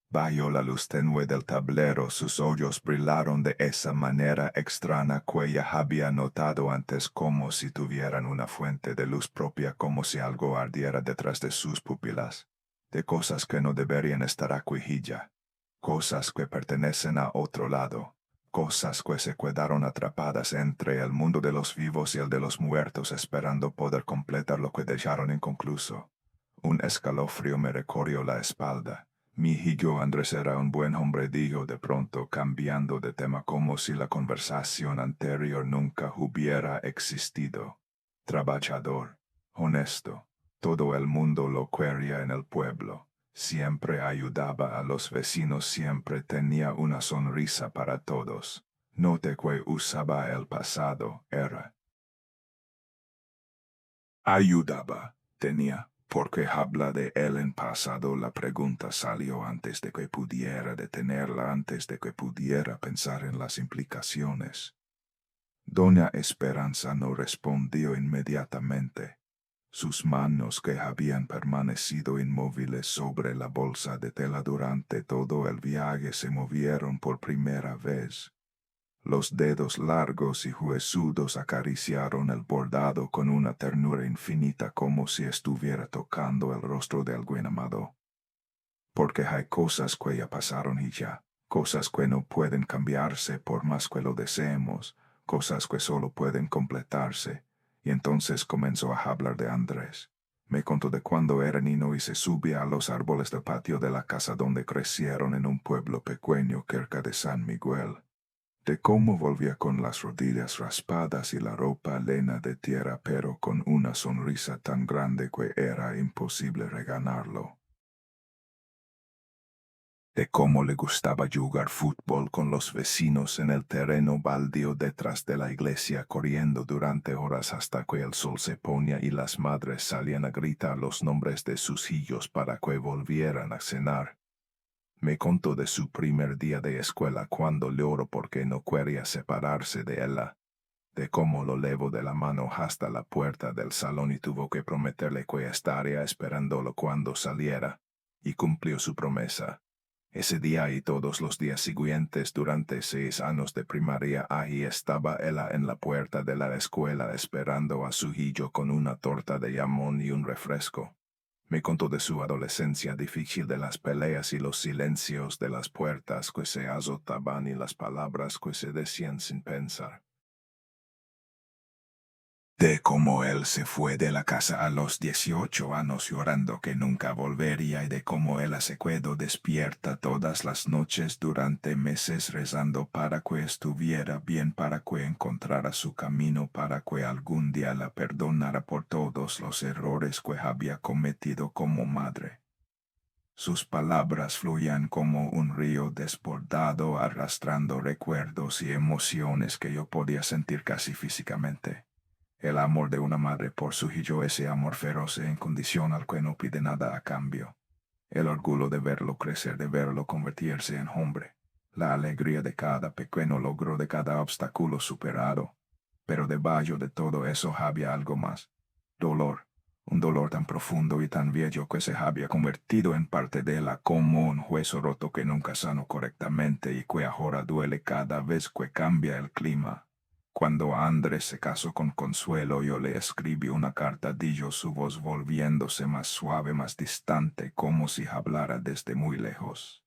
[SPEAKER 2] Bajo la luz tenue del tablero sus ojos brillaron de esa manera extraña que ella había notado antes, como si tuvieran una fuente de luz propia, como si algo ardiera detrás de sus pupilas. De cosas que no deberían estar aquí ya. Cosas que pertenecen a otro lado. Cosas que se quedaron atrapadas entre el mundo de los vivos y el de los muertos, esperando poder completar lo que dejaron inconcluso. Un escalofrío me recorrió la espalda. Mi hijo Andrés era un buen hombre, dijo de pronto, cambiando de tema como si la conversación anterior nunca hubiera existido. Trabajador, honesto, todo el mundo lo quería en el pueblo. Siempre ayudaba a los vecinos, siempre tenía una sonrisa para todos. Noté que usaba el pasado, era. Ayudaba, tenía. Porque habla de él en pasado. La pregunta salió antes de que pudiera detenerla, antes de que pudiera pensar en las implicaciones. Doña Esperanza no respondió inmediatamente. Sus manos, que habían permanecido inmóviles sobre la bolsa de tela durante todo el viaje, se movieron por primera vez. Los dedos largos y huesudos acariciaron el bordado con una ternura infinita, como si estuviera tocando el rostro de alguien amado. Porque hay cosas que ya pasaron y ya, cosas que no pueden cambiarse por más que lo deseemos, cosas que solo pueden completarse. Y entonces comenzó a hablar de Andrés. Me contó de cuando era niño y se subía a los árboles del patio de la casa donde crecieron en un pueblo pequeño cerca de San Miguel. De cómo volvía con las rodillas raspadas y la ropa llena de tierra, pero con una sonrisa tan grande que era imposible reganarlo. De cómo le gustaba jugar fútbol con los vecinos en el terreno baldío detrás de la iglesia, corriendo durante horas hasta que el sol se ponía y las madres salían a gritar los nombres de sus hijos para que volvieran a cenar. Me contó de su primer día de escuela, cuando lloró porque no quería separarse de ella, de cómo lo llevó de la mano hasta la puerta del salón y tuvo que prometerle que estaría esperándolo cuando saliera, y cumplió su promesa. Ese día y todos los días siguientes durante 6 años de primaria, ahí estaba ella en la puerta de la escuela esperando a su hijo con una torta de jamón y un refresco. Me contó de su adolescencia difícil, de las peleas y los silencios de las puertas que se azotaban y las palabras que se decían sin pensar. de cómo él se fue de la casa a los 18 años llorando que nunca volvería y de cómo él se quedó despierta todas las noches durante meses rezando para que estuviera bien, para que encontrara su camino, para que algún día la perdonara por todos los errores que había cometido como madre. Sus palabras fluían como un río desbordado, arrastrando recuerdos y emociones que yo podía sentir casi físicamente. El amor de una madre por su hijo, ese amor feroz e incondicional que no pide nada a cambio. El orgullo de verlo crecer, de verlo convertirse en hombre. La alegría de cada pequeño logro, de cada obstáculo superado. Pero debajo de todo eso había algo más. Dolor. Un dolor tan profundo y tan viejo que se había convertido en parte de él, como un hueso roto que nunca sanó correctamente y que ahora duele cada vez que cambia el clima. Cuando Andrés se casó con Consuelo, yo le escribí una carta, dijo su voz volviéndose más suave, más distante, como si hablara desde muy lejos.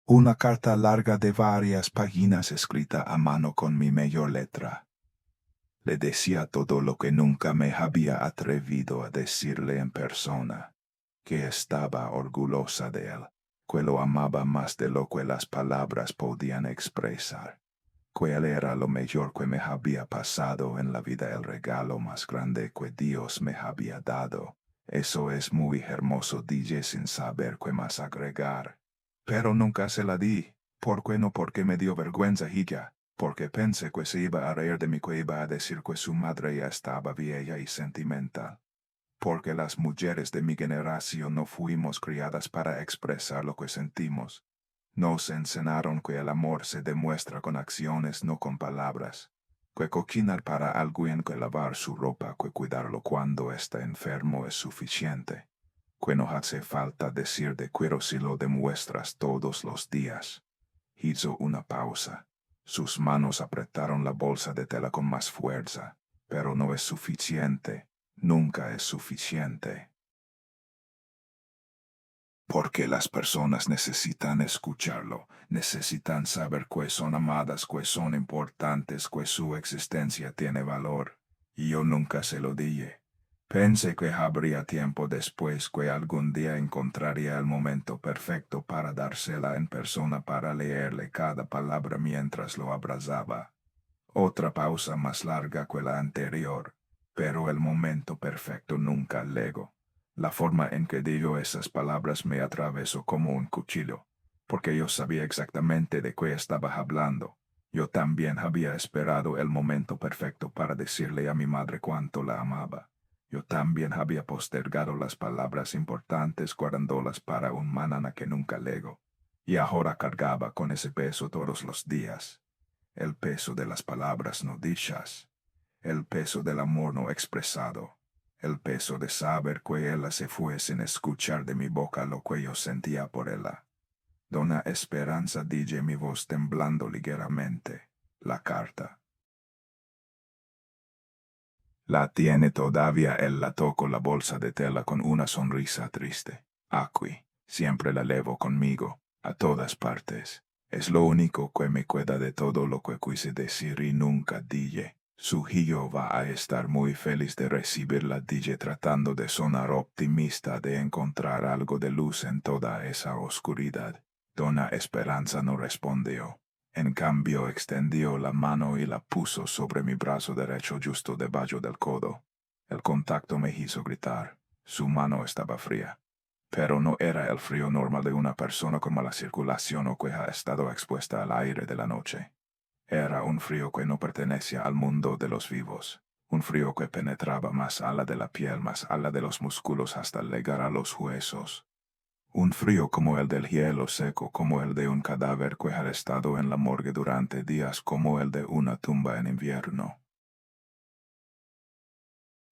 [SPEAKER 2] Una carta larga de varias páginas escrita a mano con mi mayor letra. Le decía todo lo que nunca me había atrevido a decirle en persona, que estaba orgullosa de él, que lo amaba más de lo que las palabras podían expresar, que él era lo mejor que me había pasado en la vida, el regalo más grande que Dios me había dado. Eso es muy hermoso, dije sin saber qué más agregar. Pero nunca se la di. ¿Por qué no? Porque me dio vergüenza ella. Porque pensé que se iba a reír de mí, que iba a decir que su madre ya estaba vieja y sentimental. Porque las mujeres de mi generación no fuimos criadas para expresar lo que sentimos. Nos enseñaron que el amor se demuestra con acciones, no con palabras. Que cocinar para alguien, que lavar su ropa, que cuidarlo cuando está enfermo es suficiente. Que no hace falta decir de quiero si lo demuestras todos los días. Hizo una pausa. Sus manos apretaron la bolsa de tela con más fuerza. Pero no es suficiente. Nunca es suficiente. Porque las personas necesitan escucharlo, necesitan saber que son amadas, que son importantes, que su existencia tiene valor. Y yo nunca se lo dije. Pensé que habría tiempo después, que algún día encontraría el momento perfecto para dársela en persona, para leerle cada palabra mientras lo abrazaba. Otra pausa más larga que la anterior, pero el momento perfecto nunca llegó. La forma en que dijo esas palabras me atravesó como un cuchillo, porque yo sabía exactamente de qué estaba hablando. Yo también había esperado el momento perfecto para decirle a mi madre cuánto la amaba. Yo también había postergado las palabras importantes, guardándolas para un mañana que nunca llegó. Y ahora cargaba con ese peso todos los días. El peso de las palabras no dichas. El peso del amor no expresado. El peso de saber que ella se fue sin escuchar de mi boca lo que yo sentía por ella. Dona Esperanza, dije, mi voz temblando ligeramente. La carta. La tiene todavía. Él la tocó la bolsa de tela con una sonrisa triste. Aquí, siempre la llevo conmigo, a todas partes. Es lo único que me queda de todo lo que quise decir y nunca dije. Su hijo va a estar muy feliz de recibirla, dije, tratando de sonar optimista, de encontrar algo de luz en toda esa oscuridad. Dona Esperanza no respondió. En cambio, extendió la mano y la puso sobre mi brazo derecho justo debajo del codo. El contacto me hizo gritar. Su mano estaba fría. Pero no era el frío normal de una persona con mala circulación o que ha estado expuesta al aire de la noche. Era un frío que no pertenecía al mundo de los vivos. Un frío que penetraba más allá de la piel, más allá de los músculos hasta llegar a los huesos. Un frío como el del hielo seco, como el de un cadáver que ha estado en la morgue durante días, como el de una tumba en invierno.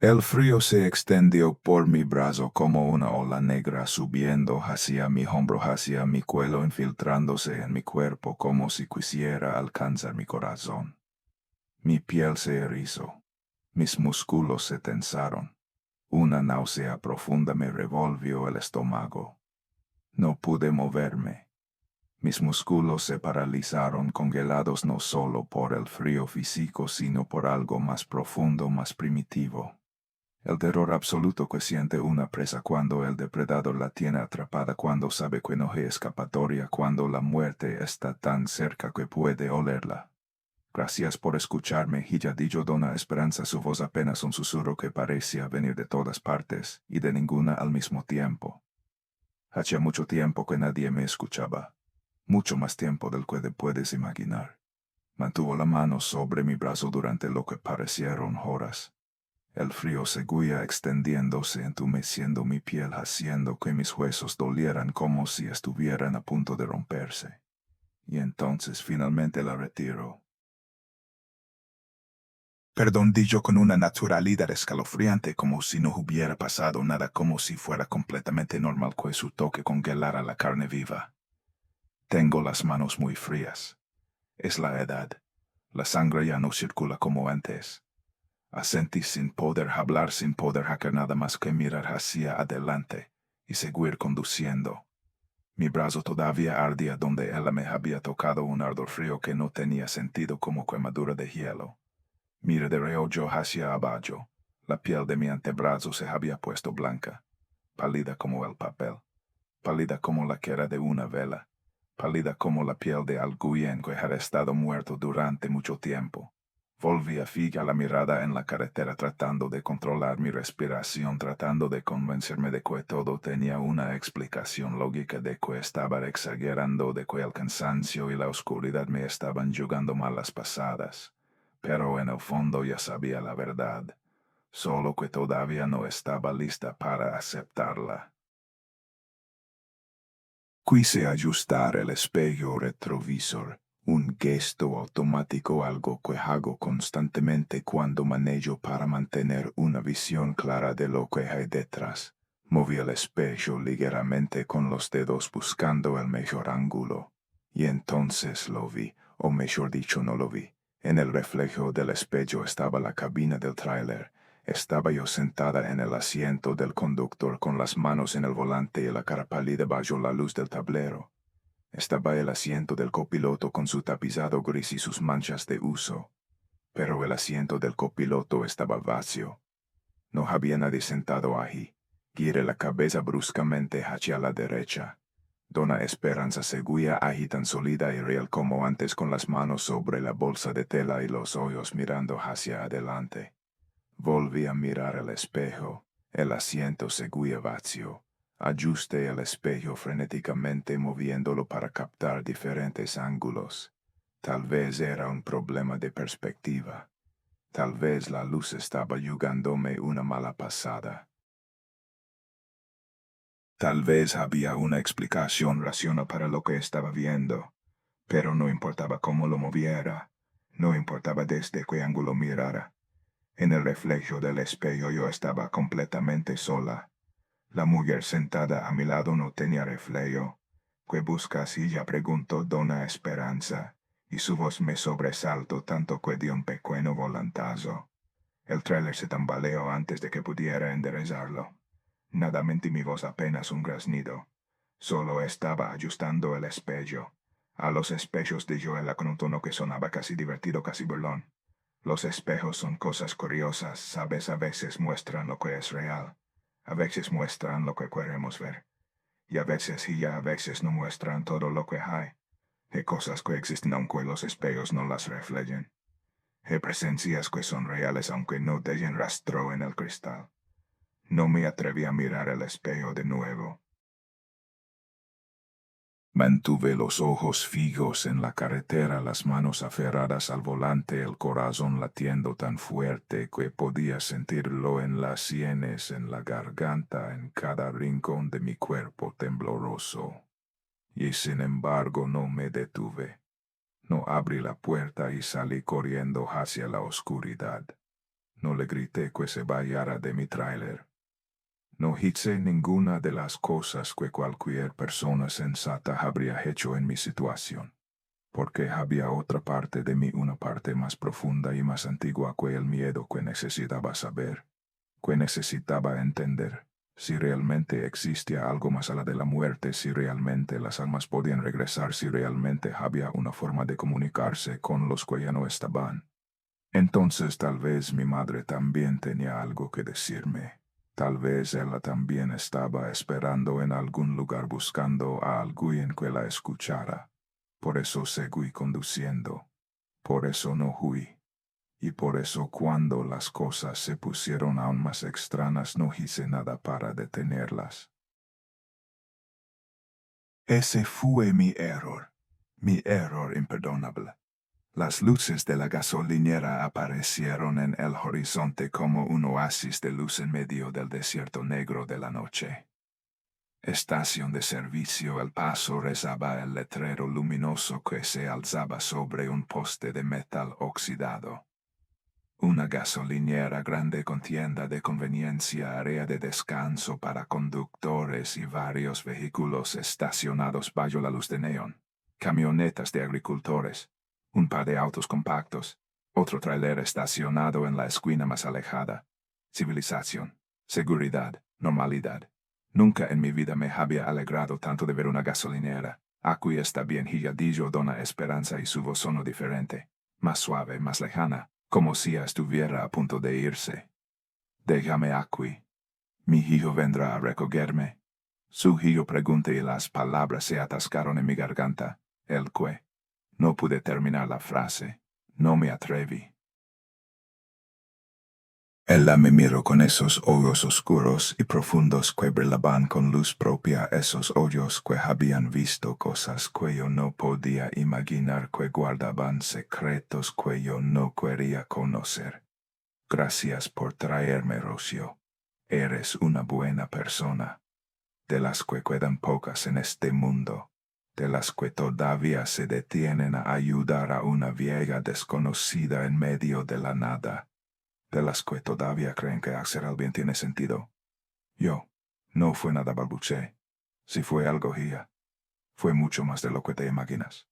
[SPEAKER 2] El frío se extendió por mi brazo como una ola negra subiendo hacia mi hombro, hacia mi cuello, infiltrándose en mi cuerpo como si quisiera alcanzar mi corazón. Mi piel se erizó. Mis músculos se tensaron. Una náusea profunda me revolvió el estómago. No pude moverme.
[SPEAKER 1] Mis músculos se paralizaron congelados no solo por el frío físico, sino por algo más profundo, más primitivo. El terror absoluto que siente una presa cuando el depredador la tiene atrapada, cuando sabe que no hay escapatoria, cuando la muerte está tan cerca que puede olerla. Gracias por escucharme, Hilladillo Dona Esperanza. Su voz apenas un susurro que parecía venir de todas partes y de ninguna al mismo tiempo. Hacía mucho tiempo que nadie me escuchaba. Mucho más tiempo del que te puedes imaginar. Mantuvo la mano sobre mi brazo durante lo que parecieron horas. El frío seguía extendiéndose, entumeciendo mi piel, haciendo que mis huesos dolieran como si estuvieran a punto de romperse. Y entonces finalmente la retiró.
[SPEAKER 2] Perdón, di yo con una naturalidad escalofriante, como si no hubiera pasado nada, como si fuera completamente normal que su toque congelara la carne viva. Tengo las manos muy frías. Es la edad. La sangre ya no circula como antes. Asentí sin poder hablar, sin poder hacer nada más que mirar hacia adelante y seguir conduciendo. Mi brazo todavía ardía donde ella me había tocado, un ardor frío que no tenía sentido, como quemadura de hielo. Miré de reojo hacia abajo. La piel de mi antebrazo se había puesto blanca, pálida como el papel, pálida como la cera de una vela, pálida como la piel de alguien que ha estado muerto durante mucho tiempo. Volví a fijar la mirada en la carretera, tratando de controlar mi respiración, tratando de convencerme de que todo tenía una explicación lógica, de que estaba exagerando, de que el cansancio y la oscuridad me estaban jugando malas pasadas. Pero en el fondo ya sabía la verdad, solo que todavía no estaba lista para aceptarla. Quise ajustar el espejo retrovisor, un gesto automático, algo que hago constantemente cuando manejo para mantener una visión clara de lo que hay detrás. Moví el espejo ligeramente con los dedos buscando el mejor ángulo. Y entonces lo vi, o mejor dicho, no lo vi. En el reflejo del espejo estaba la cabina del tráiler. Estaba yo sentada en el asiento del conductor con las manos en el volante y la cara pálida bajo la luz del tablero. Estaba el asiento del copiloto con su tapizado gris y sus manchas de uso. Pero el asiento del copiloto estaba vacío. No había nadie sentado ahí. Giré la cabeza bruscamente hacia la derecha. Dona Esperanza seguía allí tan sólida y real como antes, con las manos sobre la bolsa de tela y los ojos mirando hacia adelante. Volví a mirar el espejo. El asiento seguía vacío. Ajusté el espejo frenéticamente, moviéndolo para captar diferentes ángulos. Tal vez era un problema de perspectiva. Tal vez la luz estaba jugándome una mala pasada. Tal vez había una explicación racional para lo que estaba viendo, pero no importaba cómo lo moviera, no importaba desde qué ángulo mirara. En el reflejo del espejo yo estaba completamente sola. La mujer sentada a mi lado no tenía reflejo. ¿Qué buscas? Ella preguntó Dona Esperanza, y su voz me sobresaltó tanto que di un pequeño volantazo. El tráiler se tambaleó antes de que pudiera enderezarlo. Nada mentí, mi voz apenas un graznido. Solo estaba ajustando el espejo. A los espejos de Joella con un tono que sonaba casi divertido, casi burlón. Los espejos son cosas curiosas, ¿sabes? A veces muestran lo que es real. A veces muestran lo que queremos ver. Y a veces no muestran todo lo que hay. Hay cosas que existen aunque los espejos no las reflejen. Hay presencias que son reales aunque no dejen rastro en el cristal. No me atreví a mirar el espejo de nuevo. Mantuve los ojos fijos en la carretera, las manos aferradas al volante, el corazón latiendo tan fuerte que podía sentirlo en las sienes, en la garganta, en cada rincón de mi cuerpo tembloroso. Y sin embargo no me detuve. No abrí la puerta y salí corriendo hacia la oscuridad. No le grité que se vayara de mi tráiler. No hice ninguna de las cosas que cualquier persona sensata habría hecho en mi situación, porque había otra parte de mí, una parte más profunda y más antigua que el miedo, que necesitaba saber, que necesitaba entender,
[SPEAKER 1] Si realmente existía algo más allá de la muerte, si realmente las almas podían regresar, si realmente había una forma de comunicarse con los que ya no estaban. Entonces tal vez mi madre también tenía algo que decirme. Tal vez ella también estaba esperando en algún lugar buscando a alguien que la escuchara. Por eso seguí conduciendo. Por eso no huí. Y por eso cuando las cosas se pusieron aún más extrañas no hice nada para detenerlas.
[SPEAKER 2] Ese fue mi error imperdonable. Las luces de la gasolinera aparecieron en el horizonte como un oasis de luz en medio del desierto negro de la noche. Estación de servicio. El paso rezaba el letrero luminoso que se alzaba sobre un poste de metal oxidado. Una gasolinera grande con tienda de conveniencia, área de descanso para conductores y varios vehículos estacionados bajo la luz de neón. Camionetas de agricultores, un par de autos compactos, otro tráiler estacionado en la esquina más alejada. Civilización, seguridad, normalidad. Nunca en mi vida me había alegrado tanto de ver una gasolinera. Aquí está bien Hilladillo dona esperanza y su voz sonó diferente, más suave, más lejana, como si estuviera a punto de irse. Déjame aquí. Mi hijo vendrá a recogerme. Su hijo pregunta y las palabras se atascaron en mi garganta. El que. No pude terminar la frase. No me atreví. Ella me miró con esos ojos oscuros y profundos que brillaban con luz propia, esos ojos que habían visto cosas que yo no podía imaginar, que guardaban secretos que yo no quería conocer. Gracias por traerme, Rocio. Eres una buena persona. De las que quedan pocas en este mundo. De las que todavía se detienen a ayudar a una vieja desconocida en medio de la nada. De las que todavía creen que hacer el bien tiene sentido. Yo, no fue nada, balbuceé. Si fue algo, Gia, fue mucho más de lo que te imaginas.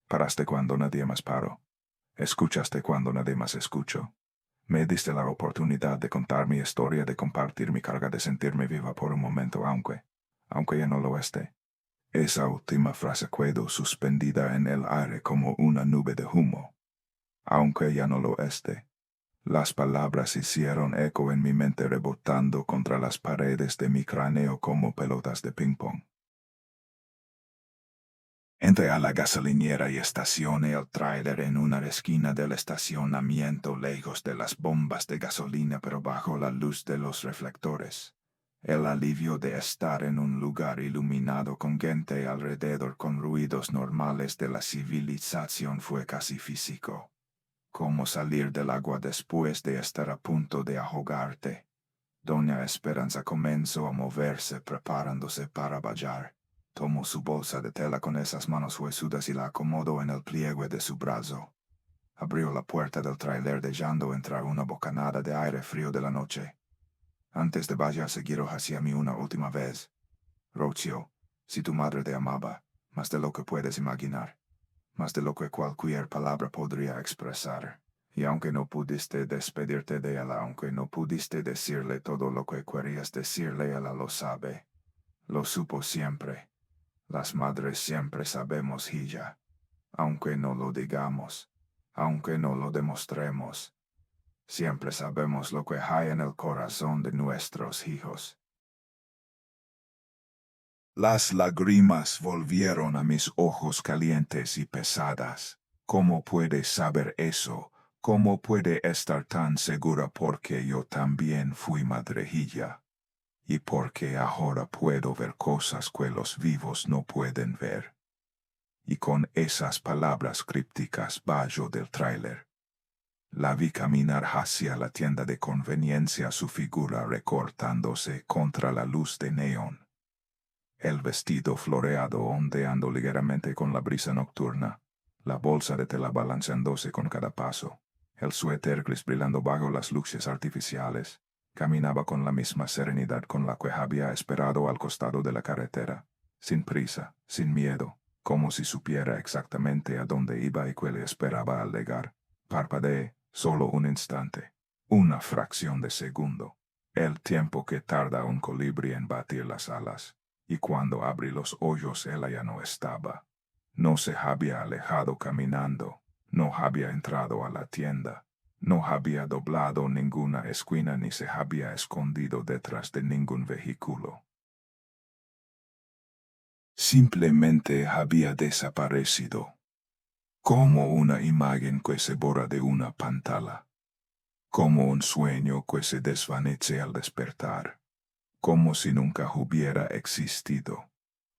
[SPEAKER 2] Paraste cuando nadie más paró. Escuchaste cuando nadie más escuchó. Me diste la oportunidad de contar mi historia, de compartir mi carga, de sentirme viva por un momento, aunque ya no lo esté. Esa última frase quedó suspendida en el aire como una nube de humo. Aunque ya no lo esté. Las palabras hicieron eco en mi mente, rebotando contra las paredes de mi cráneo como pelotas de ping-pong. Entré a la gasolinera y estacioné el tráiler en una esquina del estacionamiento, lejos de las bombas de gasolina, pero bajo la luz de los reflectores. El alivio de estar en un lugar iluminado con gente alrededor, con ruidos normales de la civilización, fue casi físico. Como salir del agua después de estar a punto de ahogarte. Doña Esperanza comenzó a moverse, preparándose para bajar. Tomó su bolsa de tela con esas manos huesudas y la acomodó en el pliegue de su brazo. Abrió la puerta del tráiler, dejando entrar una bocanada de aire frío de la noche. Antes de bajarse, giró hacia mí una última vez. Rocio, si tu madre te amaba, más de lo que puedes imaginar. Más de lo que cualquier palabra podría expresar. Y aunque no pudiste despedirte de ella, aunque no pudiste decirle todo lo que querías decirle, ella lo sabe. Lo supo siempre. Las madres siempre sabemos, Hilla. Aunque no lo digamos, aunque no lo demostremos. Siempre sabemos lo que hay en el corazón de nuestros hijos. Las lágrimas volvieron a mis ojos calientes y pesadas. ¿Cómo puede saber eso? ¿Cómo puede estar tan segura? Porque yo también fui madrejilla. Y porque ahora puedo ver cosas que los vivos no pueden ver. Y con esas palabras crípticas bajó del tráiler. La vi caminar hacia la tienda de conveniencia, su figura recortándose contra la luz de neón. El vestido floreado ondeando ligeramente con la brisa nocturna, la bolsa de tela balanceándose con cada paso, el suéter gris brillando bajo las luces artificiales. Caminaba con la misma serenidad con la que había esperado al costado de la carretera, sin prisa, sin miedo, como si supiera exactamente a dónde iba y qué le esperaba al llegar. Parpadeé, solo un instante, una fracción de segundo.
[SPEAKER 1] El tiempo que tarda un colibrí en batir las alas, y cuando abrí los hoyos ella ya no estaba. No se había alejado caminando, no había entrado a la tienda, no había doblado ninguna esquina ni se había escondido detrás de ningún vehículo. Simplemente había desaparecido, como una imagen que se borra de una pantalla, como un sueño que se desvanece al despertar, como si nunca hubiera existido.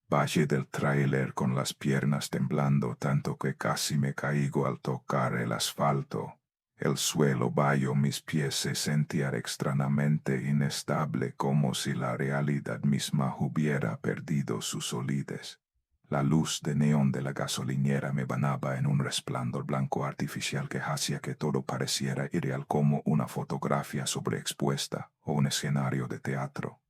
[SPEAKER 1] Bajé del tráiler con las piernas temblando tanto que casi me caigo al tocar el asfalto. El suelo bajo mis pies se sentía extrañamente inestable, como si la realidad misma hubiera perdido su solidez. La luz de neón de la gasolinera me bañaba en un resplandor blanco artificial que hacía que todo pareciera irreal, como una fotografía sobreexpuesta o un escenario de teatro.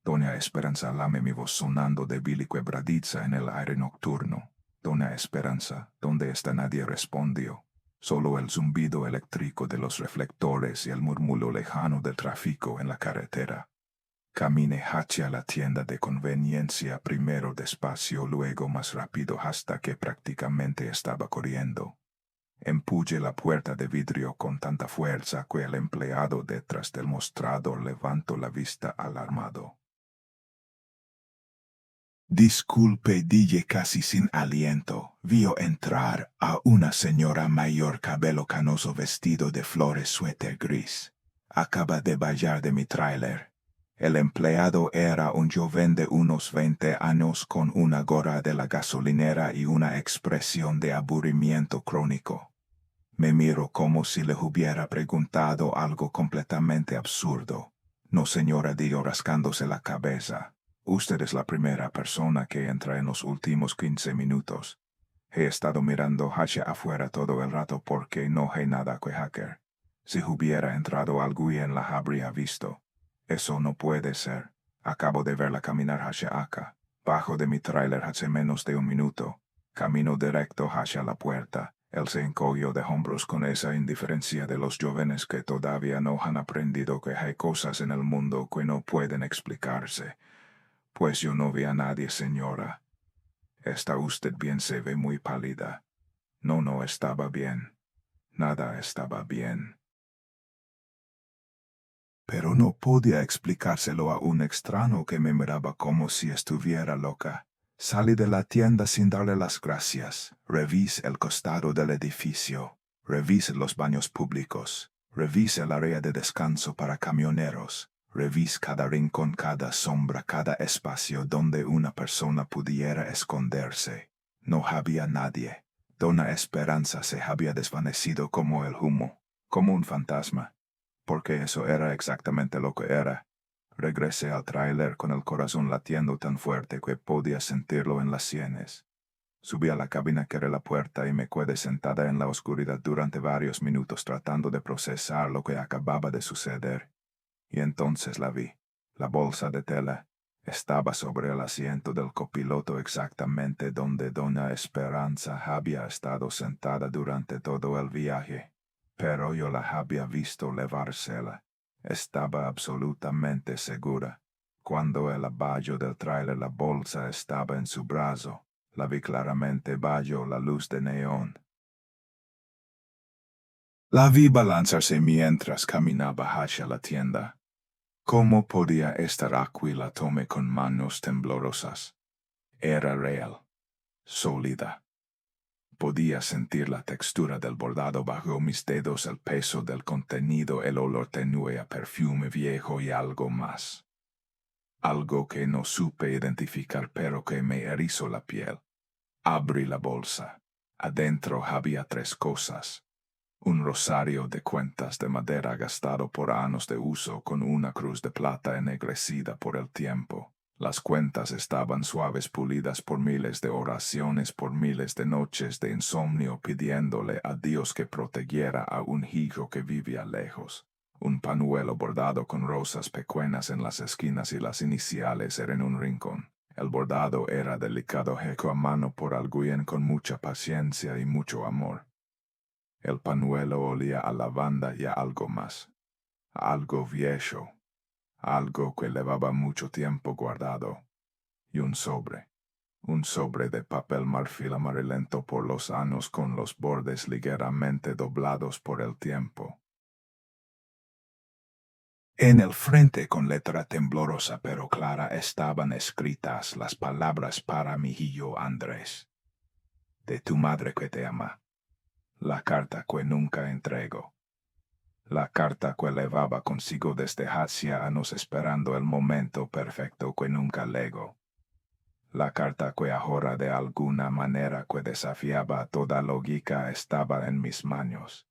[SPEAKER 1] Doña Esperanza lame mi voz sonando débil y quebradiza en el aire nocturno. Doña Esperanza, ¿dónde está? Nadie respondió. Solo el zumbido eléctrico de los reflectores y el murmullo lejano del tráfico en la carretera. Caminé hacia la tienda de conveniencia, primero despacio, luego más rápido, hasta que prácticamente estaba corriendo. Empujé la puerta de vidrio con tanta fuerza que el empleado detrás del mostrador levantó la vista alarmado.
[SPEAKER 2] Disculpe, dije casi sin aliento. Vio entrar a una señora mayor, cabello canoso, vestido de flores, suéter gris. Acaba de bajar de mi tráiler. El empleado era un joven de unos 20 años con una gorra de la gasolinera y una expresión de aburrimiento crónico. Me miró como si le hubiera preguntado algo completamente absurdo. No, señora, dijo rascándose la cabeza. Usted es la primera persona que entra en los últimos 15 minutos. He estado mirando hacia afuera todo el rato porque no hay nada que hacer. Si hubiera entrado alguien la habría visto. Eso no puede ser. Acabo de verla caminar hacia acá. Bajo de mi tráiler hace menos de un minuto. Camino directo hacia la puerta. Él se encogió de hombros con esa indiferencia de los jóvenes que todavía no han aprendido que hay cosas en el mundo que no pueden explicarse. Pues yo no vi a nadie, señora. ¿Está usted bien? Se ve muy pálida. No estaba bien. Nada estaba bien. Pero no podía explicárselo a un extraño que me miraba como si estuviera loca. Salí de la tienda sin darle las gracias. Revisé el costado del edificio. Revisé los baños públicos. Revisé el área de descanso para camioneros. Revisé cada rincón, cada sombra, cada espacio donde una persona pudiera esconderse. No había nadie. Doña Esperanza se había desvanecido como el humo, como un fantasma. Porque eso era exactamente lo que era. Regresé al tráiler con el corazón latiendo tan fuerte que podía sentirlo en las sienes. Subí a la cabina que era la puerta y me quedé sentada en la oscuridad durante varios minutos tratando de procesar lo que acababa de suceder. Y entonces la vi. La bolsa de tela estaba sobre el asiento del copiloto, exactamente donde doña Esperanza había estado sentada durante todo el viaje. Pero yo la había visto llevársela. Estaba absolutamente segura. Cuando el abajo del tráiler la bolsa estaba en su brazo, la vi claramente bajo la luz de neón. La vi balanzarse mientras caminaba hacia la tienda. ¿Cómo podía estar aquí? La tomé con manos temblorosas. Era real, sólida. Podía sentir la textura del bordado bajo mis dedos, el peso del contenido, el olor tenue a perfume viejo y algo más. Algo que no supe identificar pero que me erizó la piel. Abrí la bolsa. Adentro había 3 cosas. Un rosario de cuentas de madera gastado por años de uso con una cruz de plata ennegrecida por el tiempo. Las cuentas estaban suaves, pulidas por miles de oraciones, por miles de noches de insomnio pidiéndole a Dios que protegiera a un hijo que vivía lejos. Un pañuelo bordado con rosas pequeñas en las esquinas y las iniciales eran en un rincón. El bordado era delicado, hecho a mano por alguien con mucha paciencia y mucho amor. El pañuelo olía a lavanda y a algo más, a algo viejo,
[SPEAKER 1] algo que llevaba mucho tiempo guardado, y un sobre de papel marfil amarillento por los años con los bordes ligeramente doblados por el tiempo.
[SPEAKER 2] En el frente con letra temblorosa pero clara estaban escritas las palabras para mi hijo Andrés. De tu madre que te ama. La carta que nunca entrego. La carta que llevaba consigo desde hacía años esperando el momento perfecto que nunca llegó. La carta que ahora de alguna manera que desafiaba toda lógica estaba en mis manos.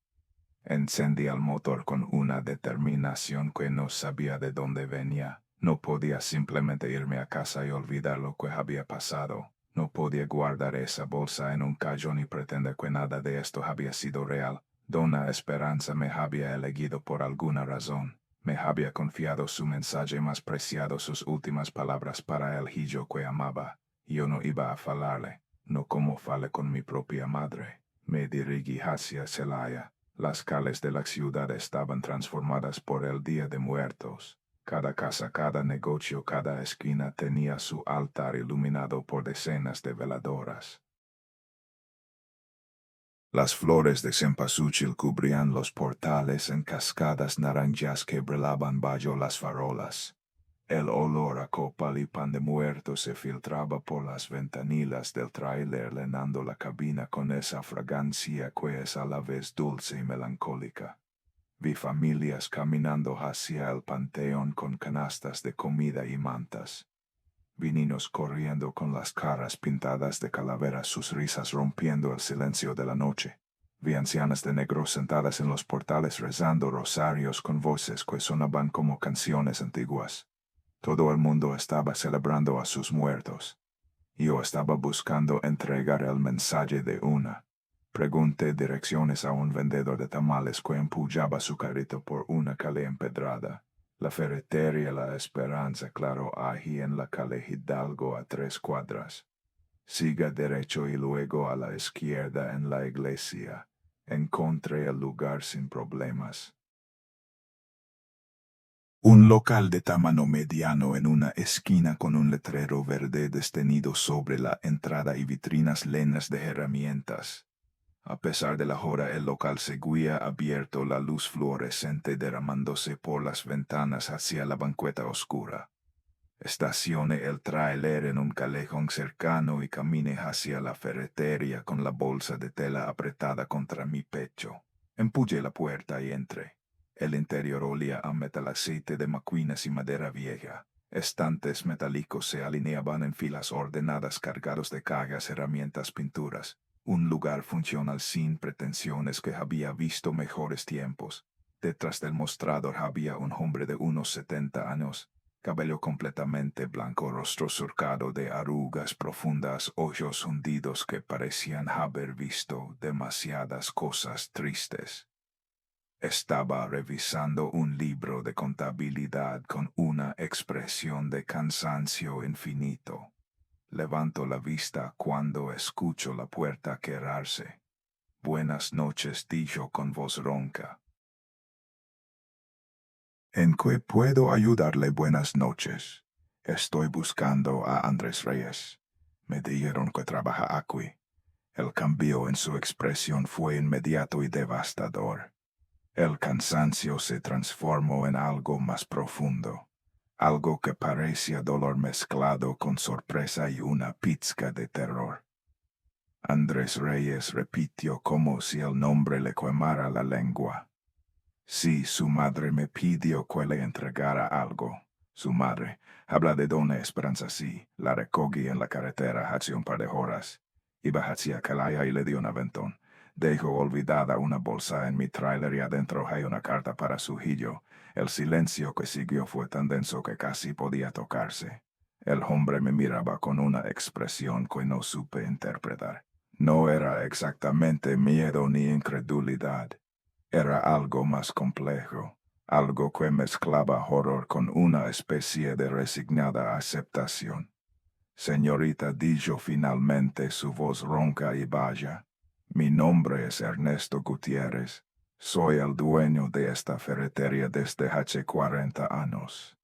[SPEAKER 2] Encendí el motor con una determinación que no sabía de dónde venía. No podía simplemente irme a casa y olvidar lo que había pasado. No podía guardar esa bolsa en un cajón y pretender que nada de esto había sido real. Dona Esperanza me había elegido por alguna razón. Me había confiado su mensaje más preciado, sus últimas palabras para el hijo que amaba. Yo no iba a falarle, no como falé con mi propia madre. Me dirigí hacia Celaya. Las calles de la ciudad estaban transformadas por el Día de Muertos. Cada casa, cada negocio, cada esquina tenía su altar iluminado por decenas de veladoras. Las flores de cempasúchil cubrían los portales en cascadas naranjas que brillaban bajo las farolas. El olor a copal y pan de muerto se filtraba por las ventanillas del tráiler llenando la cabina con esa fragancia que es a la vez dulce y melancólica. Vi familias caminando hacia el panteón con canastas de comida y mantas. Vi niños corriendo con las caras pintadas de calaveras, sus risas rompiendo el silencio de la noche. Vi ancianas de negro sentadas en los portales rezando rosarios con voces que sonaban como canciones antiguas. Todo el mundo estaba celebrando a sus muertos. Yo estaba buscando entregar el mensaje de una. Pregunté direcciones a un vendedor de tamales que empujaba su carrito por una calle empedrada. La ferretería La Esperanza, claro, ahí en la calle Hidalgo a 3 cuadras. Siga derecho y luego a la izquierda en la iglesia. Encontré el lugar sin problemas. Un local de tamaño mediano en una esquina con un letrero verde destenido sobre la entrada y vitrinas llenas de herramientas. A pesar de la hora, el local seguía abierto, la luz fluorescente derramándose por las ventanas hacia la banqueta oscura. Estacioné el tráiler en un callejón cercano y caminé hacia la ferretería con la bolsa de tela apretada contra mi pecho. Empujé la puerta y entré. El interior olía a metal, aceite de maquinas y madera vieja. Estantes metálicos se alineaban en filas ordenadas cargados de cajas, herramientas, pinturas. Un lugar funcional sin pretensiones que había visto mejores tiempos. Detrás del mostrador había un hombre de unos 70 años. Cabello completamente blanco, rostro surcado de arrugas profundas, ojos hundidos que parecían haber visto demasiadas cosas tristes. Estaba revisando un libro de contabilidad con una expresión de cansancio infinito. Levanto la vista cuando escucho la puerta cerrarse. Buenas noches, dijo con voz ronca. ¿En qué puedo ayudarle? Buenas noches. Estoy buscando a Andrés Reyes. Me dijeron que trabaja aquí. El cambio en su expresión fue inmediato y devastador. El cansancio se transformó en algo más profundo, algo que parecía dolor mezclado con sorpresa y una pizca de terror. Andrés Reyes repitió como si el nombre le quemara la lengua. Sí, su madre me pidió que le entregara algo. Su madre, habla de Dona Esperanza, sí, la recogí en la carretera hace un par de horas. Iba hacia Celaya y le di un aventón. Dejó olvidada una bolsa en mi tráiler y adentro hay una carta para su hijo. El silencio que siguió fue tan denso que casi podía tocarse. El hombre me miraba con una expresión que no supe interpretar. No era exactamente miedo ni incredulidad. Era algo más complejo, algo que mezclaba horror con una especie de resignada aceptación. Señorita, dijo finalmente, su voz ronca y baja. Mi nombre es Ernesto Gutiérrez. Soy el dueño de esta ferretería desde hace 40 años.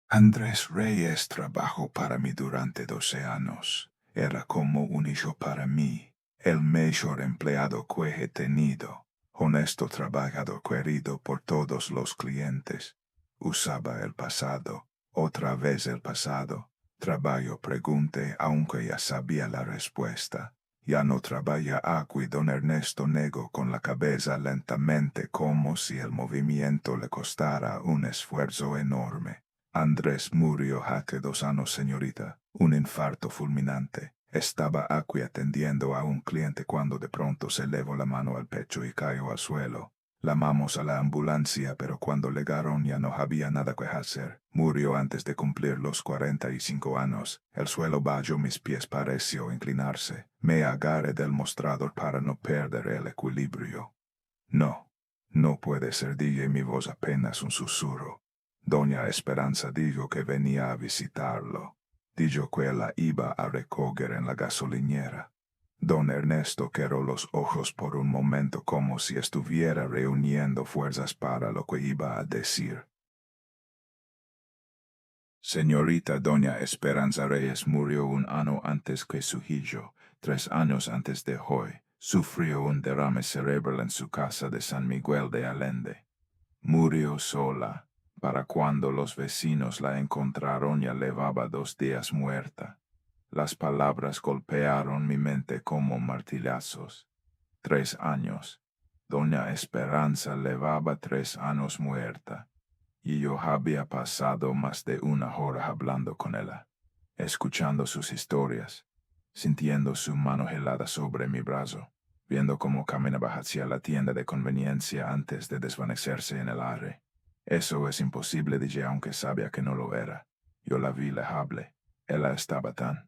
[SPEAKER 2] Andrés Reyes trabajó para mí durante 12 años. Era como un hijo para mí, el mejor empleado que he tenido. Honesto trabajador querido por todos los clientes. Usaba el pasado, otra vez el pasado. Trabajo pregunté aunque ya sabía la respuesta. Ya no trabaja aquí. Don Ernesto negó con la cabeza lentamente como si el movimiento le costara un esfuerzo enorme. Andrés murió hace 2 años, señorita. Un infarto fulminante. Estaba aquí atendiendo a un cliente cuando de pronto se elevó la mano al pecho y cayó al suelo. Llamamos a la ambulancia, pero cuando llegaron ya no había nada que hacer. Murió antes de cumplir los 45 años. El suelo bajo mis pies pareció inclinarse. Me agarré del mostrador para no perder el equilibrio. No, no puede ser, dije, mi voz apenas un susurro. Doña Esperanza dijo que venía a visitarlo. Dijo que la iba a recoger en la gasolinera. Don Ernesto cerró los ojos por un momento como si estuviera reuniendo fuerzas para lo que iba a decir. Señorita, doña Esperanza Reyes murió 1 año antes que su hijo. 3 años antes de hoy, sufrió un derrame cerebral en su casa de San Miguel de Allende. Murió sola. Para cuando los vecinos la encontraron ya llevaba 2 días muerta. Las palabras golpearon mi mente como martillazos. 3 años. Doña Esperanza llevaba 3 años muerta. Y yo había pasado más de 1 hora hablando con ella, escuchando sus historias, sintiendo su mano helada sobre mi brazo, viendo cómo caminaba hacia la tienda de conveniencia antes de desvanecerse en el aire. Eso es imposible, dije, aunque sabía que no lo era. Yo la vi lejable. Ella estaba tan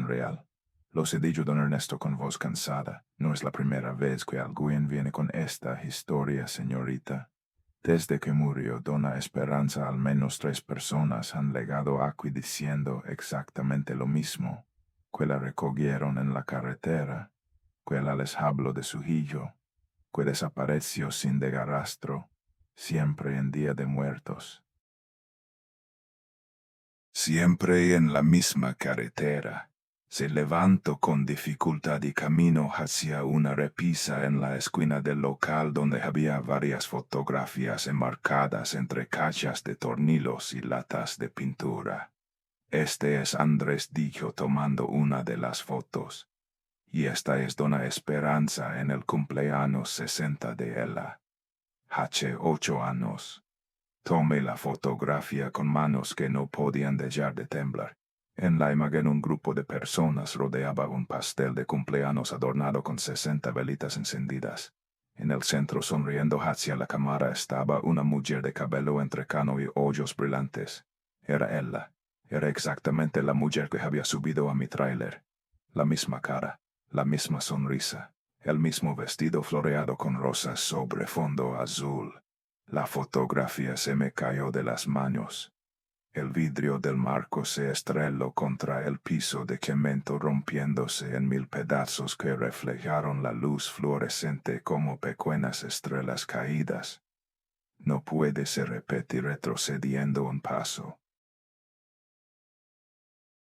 [SPEAKER 2] real. Lo he dicho, don Ernesto, con voz cansada. No es la primera vez que alguien viene con esta historia, señorita. Desde que murió dona Esperanza, al menos 3 personas han llegado aquí diciendo exactamente lo mismo, que la recogieron en la carretera, que ella les habló de su hijo, que desapareció sin dejar rastro, siempre en Día de Muertos. Siempre en la misma carretera. Se levantó con dificultad y camino hacia una repisa en la esquina del local donde había varias fotografías enmarcadas entre cachas de tornillos y latas de pintura. Este es Andrés, dijo tomando una de las fotos. Y esta es dona Esperanza en el cumpleaños 60 de ella. Hace 8 años. Tomé la fotografía con manos que no podían dejar de temblar. En la imagen un grupo de personas rodeaba un pastel de cumpleaños adornado con 60 velitas encendidas. En el centro, sonriendo hacia la cámara, estaba una mujer de cabello entrecano y ojos brillantes. Era ella. Era exactamente la mujer que había subido a mi tráiler. La misma cara, la misma sonrisa, el mismo vestido floreado con rosas sobre fondo azul. La fotografía se me cayó de las manos. El vidrio del marco se estrelló contra el piso de cemento, rompiéndose en 1000 pedazos que reflejaron la luz fluorescente como pequeñas estrellas caídas. No puede ser, repetí retrocediendo un paso.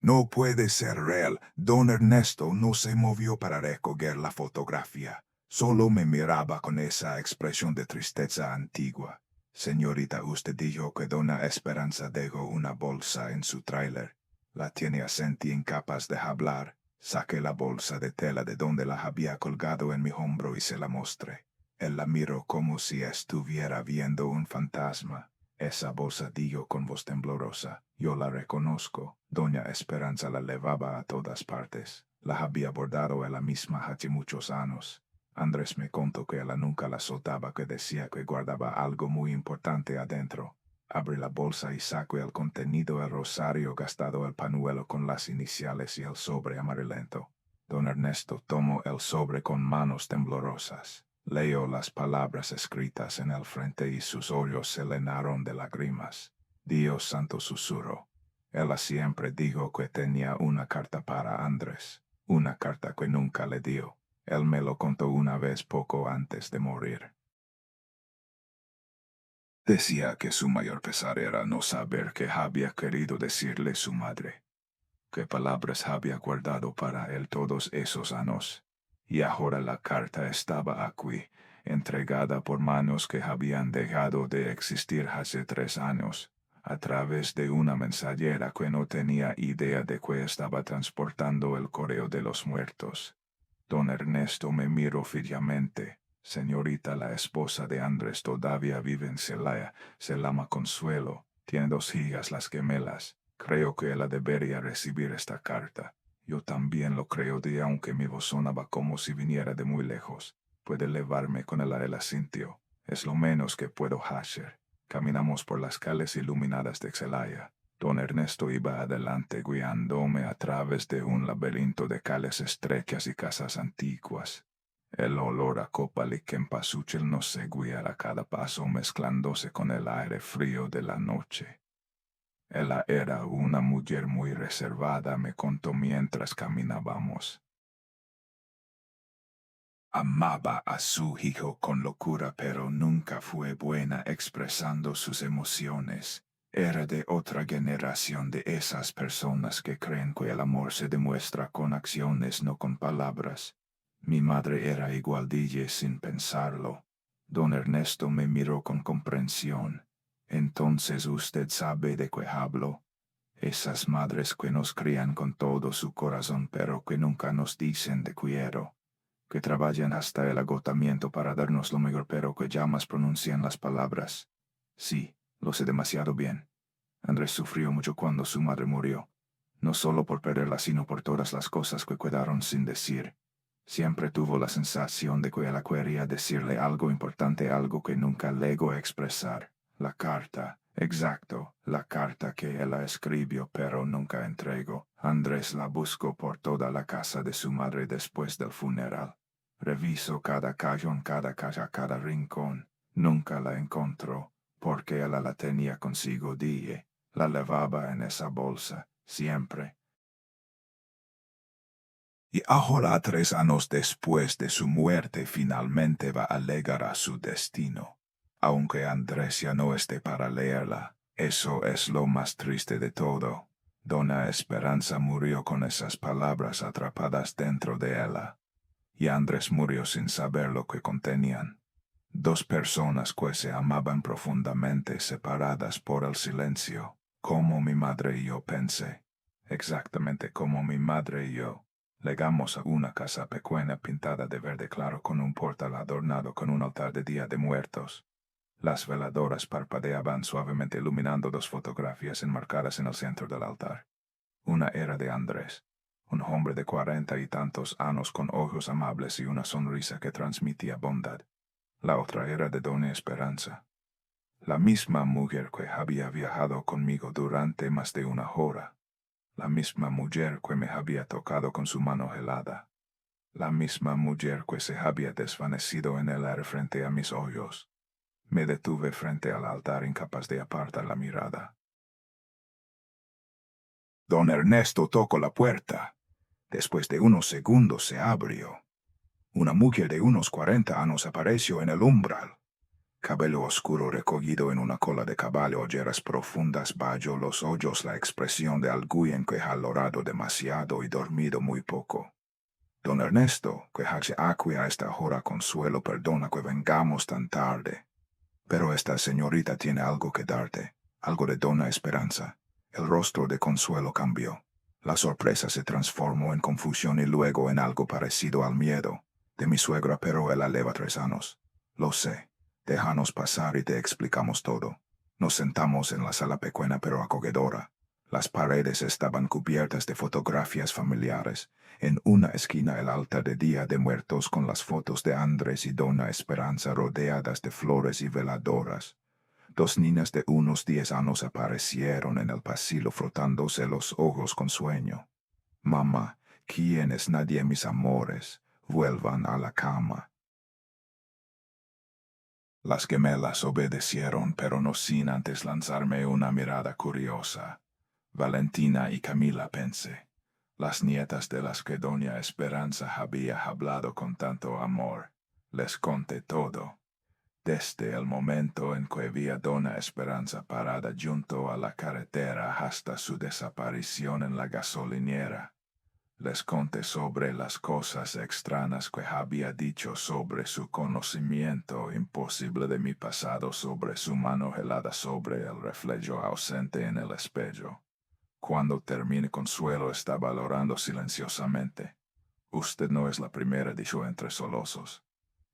[SPEAKER 2] No puede ser real. Don Ernesto no se movió para recoger la fotografía. Solo me miraba con esa expresión de tristeza antigua. Señorita, usted dijo que dona Esperanza dejó una bolsa en su tráiler. La tiene, asentí, incapaz de hablar. Saqué la bolsa de tela de donde la había colgado en mi hombro y se la mostré. Él la miró como si estuviera viendo un fantasma. Esa bolsa, dijo con voz temblorosa. Yo la reconozco. Doña Esperanza la llevaba a todas partes. La había bordado ella misma hace muchos años. Andrés me contó que ella nunca la soltaba, que decía que guardaba algo muy importante adentro. Abrí la bolsa y saqué el contenido: el rosario gastado, el pañuelo con las iniciales y el sobre amarillento. Don Ernesto tomó el sobre con manos temblorosas. Leyó las palabras escritas en el frente y sus ojos se llenaron de lágrimas. Dios santo, susurró. Ella siempre dijo que tenía una carta para Andrés, una carta que nunca le dio. Él me lo contó una vez poco antes de morir.
[SPEAKER 1] Decía que su mayor pesar era no saber qué había querido decirle su madre, qué palabras había guardado para él todos esos años. Y ahora la carta estaba aquí, entregada por manos que habían dejado de existir hace 3 años, a través de una mensajera que no tenía idea de que estaba transportando el correo de los muertos. Don Ernesto me miró fríamente. Señorita, la esposa de Andrés todavía vive en Celaya. Se llama Consuelo. Tiene 2 hijas, las gemelas. Creo que ella debería recibir esta carta. Yo también lo creo, de aunque mi voz sonaba como si viniera de muy lejos. Puede llevarme con el asintió. Es lo menos que puedo hacer. Caminamos por las calles iluminadas de Celaya. Don Ernesto iba adelante guiándome a través de un laberinto de calles estrechas y casas antiguas. El olor a copal y cempasúchil nos seguía a cada paso mezclándose con el aire frío de la noche. Ella era una mujer muy reservada, me contó mientras caminábamos. Amaba a su hijo con locura, pero nunca fue buena expresando sus emociones. Era de otra generación, de esas personas que creen que el amor se demuestra con acciones, no con palabras. Mi madre era igual de ella sin pensarlo. Don Ernesto me miró con comprensión. Entonces usted sabe de qué hablo. Esas madres que nos crían con todo su corazón, pero que nunca nos dicen de quiero. Que trabajan hasta el agotamiento para darnos lo mejor, pero que jamás pronuncian las palabras. Sí, lo sé demasiado bien. Andrés sufrió mucho cuando su madre murió, no solo por perderla, sino por todas las cosas que quedaron sin decir. Siempre tuvo la sensación de que ella quería decirle algo importante, algo que nunca llegó a expresar. La carta, exacto, la carta que ella escribió pero nunca entregó. Andrés la buscó por toda la casa de su madre después del funeral. Revisó cada cajón, cada caja, cada rincón. Nunca la encontró, porque ella la tenía consigo día. La llevaba en esa bolsa, siempre. Y ahora, 3 años después de su muerte, finalmente va a llegar a su destino. Aunque Andrés ya no esté para leerla, eso es lo más triste de todo. Dona Esperanza murió con esas palabras atrapadas dentro de ella. Y Andrés murió sin saber lo que contenían. 2 personas que se amaban profundamente, separadas por el silencio, como mi madre y yo, pensé. Exactamente como mi madre y yo. Llegamos a una casa pequeña pintada de verde claro con un portal adornado con un altar de Día de Muertos. Las veladoras parpadeaban suavemente iluminando 2 fotografías enmarcadas en el centro del altar. Una era de Andrés, un hombre de 40 y tantos años con ojos amables y una sonrisa que transmitía bondad. La otra era de Doña Esperanza, la misma mujer que había viajado conmigo durante más de 1 hora. La misma mujer que me había tocado con su mano helada. La misma mujer que se había desvanecido en el aire frente a mis ojos. Me detuve frente al altar, incapaz de apartar la mirada. Don Ernesto tocó la puerta. Después de unos segundos se abrió. Una mujer de unos 40 años apareció en el umbral. Cabello oscuro recogido en una cola de caballo, ojeras profundas bajo los ojos, la expresión de alguien que ha logrado demasiado y dormido muy poco. Don Ernesto, que hace aquí a esta hora, Consuelo, perdona que vengamos tan tarde. Pero esta señorita tiene algo que darte, algo de Dona Esperanza. El rostro de Consuelo cambió. La sorpresa se transformó en confusión y luego en algo parecido al miedo. De mi suegra, pero ella lleva 3 años. Lo sé. Déjanos pasar y te explicamos todo. Nos sentamos en la sala pequeña pero acogedora. Las paredes estaban cubiertas de fotografías familiares. En una esquina el altar de Día de Muertos con las fotos de Andrés y Dona Esperanza rodeadas de flores y veladoras. 2 niñas de unos 10 años aparecieron en el pasillo frotándose los ojos con sueño. Mamá, ¿quién es nadie, mis amores? Vuelvan a la cama. Las gemelas obedecieron, pero no sin antes lanzarme una mirada curiosa. Valentina y Camila, pensé. Las nietas de las que Doña Esperanza había hablado con tanto amor. Les conté todo.
[SPEAKER 2] Desde el momento en que vi a Dona Esperanza parada junto a la carretera hasta su desaparición en la gasolinera, les conté sobre las cosas extrañas que había dicho sobre su conocimiento imposible de mi pasado, sobre su mano helada, sobre el reflejo ausente en el espejo. Cuando terminé, Consuelo estaba orando silenciosamente. Usted no es la primera, dijo entre sollozos.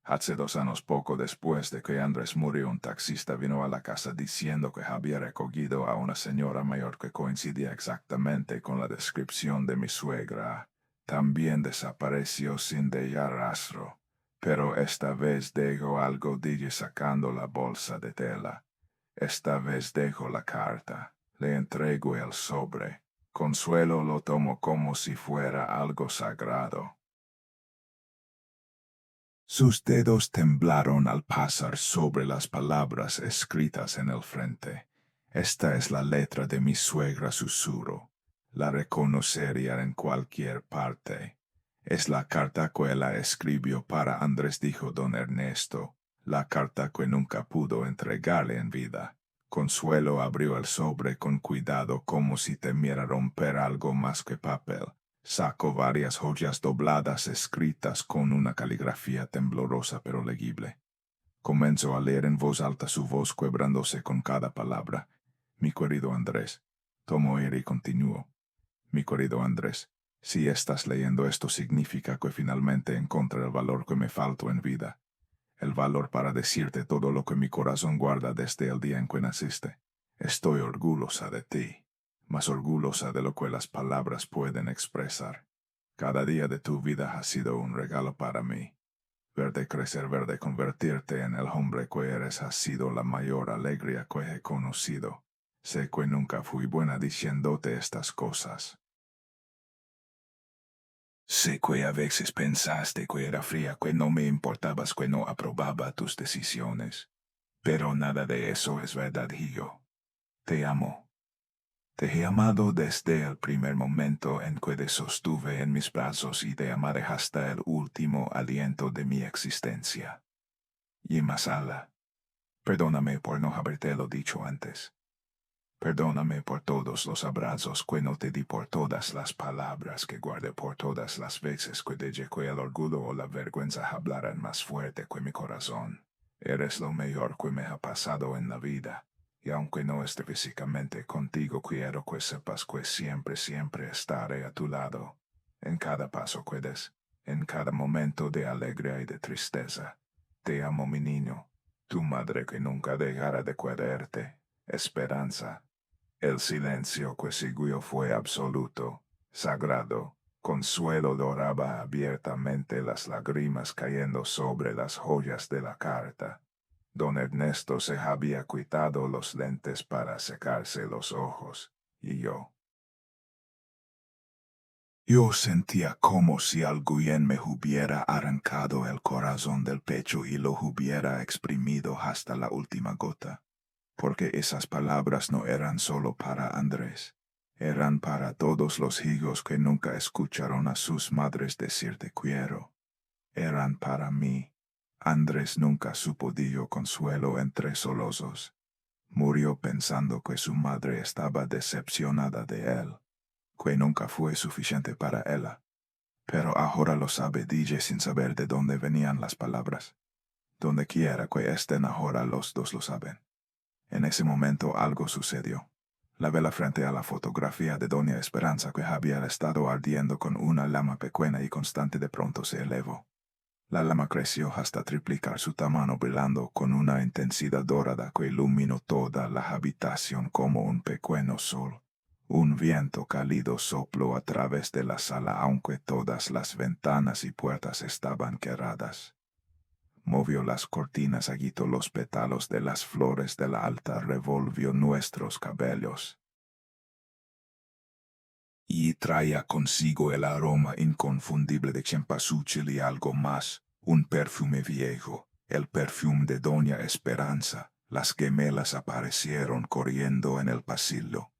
[SPEAKER 2] Hace 2 años, poco después de que Andrés murió, un taxista vino a la casa diciendo que había recogido a una señora mayor que coincidía exactamente con la descripción de mi suegra. También desapareció sin dejar rastro, pero esta vez dejó algo, dije sacando la bolsa de tela. Esta vez dejó la carta. Le entrego el sobre. Consuelo lo tomó como si fuera algo sagrado. Sus dedos temblaron al pasar sobre las palabras escritas en el frente. Esta es la letra de mi suegra, susurró. La reconocería en cualquier parte. Es la carta que ella escribió para Andrés, dijo don Ernesto. La carta que nunca pudo entregarle en vida. Consuelo abrió el sobre con cuidado como si temiera romper algo más que papel. Sacó varias joyas dobladas escritas con una caligrafía temblorosa pero legible. Comenzó a leer en voz alta, su voz quebrándose con cada palabra. Mi querido Andrés. Tomó aire y continuó. Mi querido Andrés, si estás leyendo esto significa que finalmente encontré el valor que me faltó en vida. El valor para decirte todo lo que mi corazón guarda desde el día en que naciste. Estoy orgullosa de ti. Más orgullosa de lo que las palabras pueden expresar. Cada día de tu vida ha sido un regalo para mí. Verte crecer, verte convertirte en el hombre que eres ha sido la mayor alegría que he conocido. Sé que nunca fui buena diciéndote estas cosas. Sé que a veces pensaste que era fría, que no me importabas, que no aprobaba tus decisiones. Pero nada de eso es verdad, hijo. Te amo. Te he amado desde el primer momento en que te sostuve en mis brazos y te amaré hasta el último aliento de mi existencia. Y más allá, perdóname por no habértelo dicho antes. Perdóname por todos los abrazos que no te di, por todas las palabras que guardé, por todas las veces que dejé que el orgullo o la vergüenza hablaran más fuerte que mi corazón. Eres lo mejor que me ha pasado en la vida. Y aunque no esté físicamente contigo, quiero que sepas que siempre, siempre estaré a tu lado. En cada paso que des, en cada momento de alegría y de tristeza. Te amo, mi niño. Tu madre que nunca dejará de quererte. Esperanza. El silencio que siguió fue absoluto, sagrado. Consuelo lloraba abiertamente, las lágrimas cayendo sobre las joyas de la carta. Don Ernesto se había quitado los lentes para secarse los ojos, y yo sentía como si alguien me hubiera arrancado el corazón del pecho y lo hubiera exprimido hasta la última gota. Porque esas palabras no eran solo para Andrés, eran para todos los hijos que nunca escucharon a sus madres decir te quiero. Eran para mí. Andrés nunca supo, dijo Consuelo entre sollozos. Murió pensando que su madre estaba decepcionada de él, que nunca fue suficiente para ella. Pero ahora lo sabe, dije sin saber de dónde venían las palabras. Donde quiera que estén ahora, los dos lo saben. En ese momento algo sucedió. La vela frente a la fotografía de Doña Esperanza, que había estado ardiendo con una llama pequeña y constante, de pronto se elevó. La llama creció hasta triplicar su tamaño, brillando con una intensidad dorada que iluminó toda la habitación como un pequeño sol. Un viento cálido sopló a través de la sala, aunque todas las ventanas y puertas estaban cerradas. Movió las cortinas, agitó los pétalos de las flores del altar, revolvió nuestros cabellos. Y traía consigo el aroma inconfundible de cempasúchil y algo más, un perfume viejo, el perfume de Doña Esperanza. Las gemelas aparecieron corriendo en el pasillo.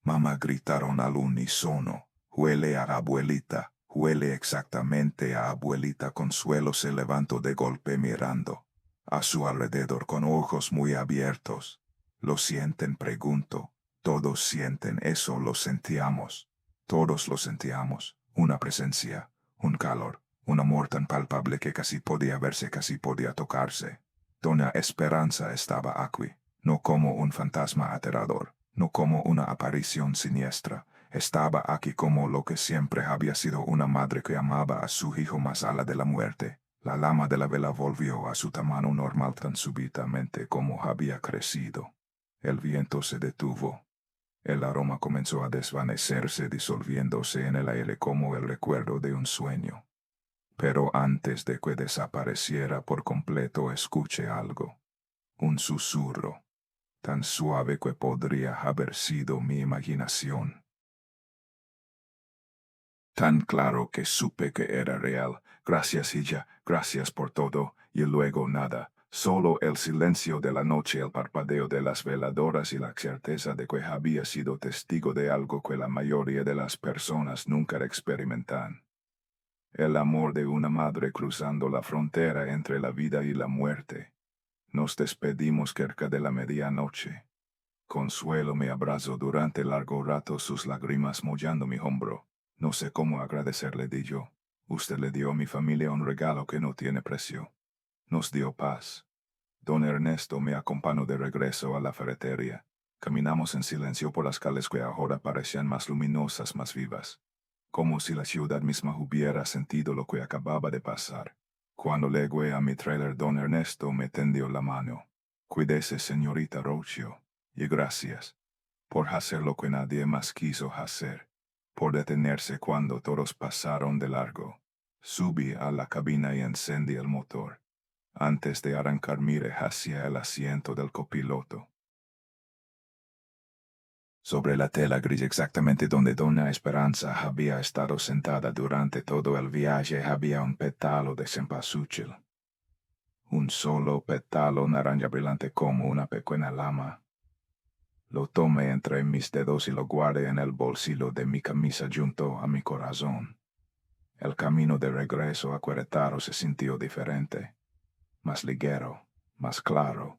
[SPEAKER 2] Mamá, gritaron al unísono, huele a abuelita. Huele exactamente a abuelita. Consuelo se levantó de golpe mirando. a su alrededor con ojos muy abiertos. ¿Lo sienten? Pregunto. Todos sienten eso, lo sentíamos. Todos lo sentíamos. Una presencia, un calor, un amor tan palpable que casi podía verse, casi podía tocarse. Doña Esperanza estaba aquí, no como un fantasma aterrador, no como una aparición siniestra. Estaba aquí como lo que siempre había sido, una madre que amaba a su hijo más allá de la muerte. La llama de la vela volvió a su tamaño normal tan súbitamente como había crecido. El viento se detuvo. El aroma comenzó a desvanecerse, disolviéndose en el aire como el recuerdo de un sueño. Pero antes de que desapareciera por completo, escuché algo. Un susurro, tan suave que podría haber sido mi imaginación. Tan claro que supe que era real. Gracias, hija, gracias por todo, y luego nada. Solo el silencio de la noche, el parpadeo de las veladoras y la certeza de que había sido testigo de algo que la mayoría de las personas nunca experimentan. El amor de una madre cruzando la frontera entre la vida y la muerte. Nos despedimos cerca de la medianoche. Consuelo me abrazó durante largo rato, sus lágrimas mollando mi hombro. No sé cómo agradecerle, di yo. Usted le dio a mi familia un regalo que no tiene precio. Nos dio paz. Don Ernesto me acompañó de regreso a la ferretería. Caminamos en silencio por las calles que ahora parecían más luminosas, más vivas. Como si la ciudad misma hubiera sentido lo que acababa de pasar. Cuando llegué a mi trailer, don Ernesto me tendió la mano. Cuídese, señorita Rocio, y gracias por hacer lo que nadie más quiso hacer, por detenerse cuando todos pasaron de largo. Subí a la cabina y encendí el motor. Antes de arrancar miré hacia el asiento del copiloto. Sobre la tela gris, exactamente donde doña Esperanza había estado sentada durante todo el viaje, había un pétalo de cempasúchil. Un solo pétalo naranja brillante como una pequeña lama. Lo tomé entre mis dedos y lo guardé en el bolsillo de mi camisa junto a mi corazón. El camino de regreso a Querétaro se sintió diferente, más ligero, más claro.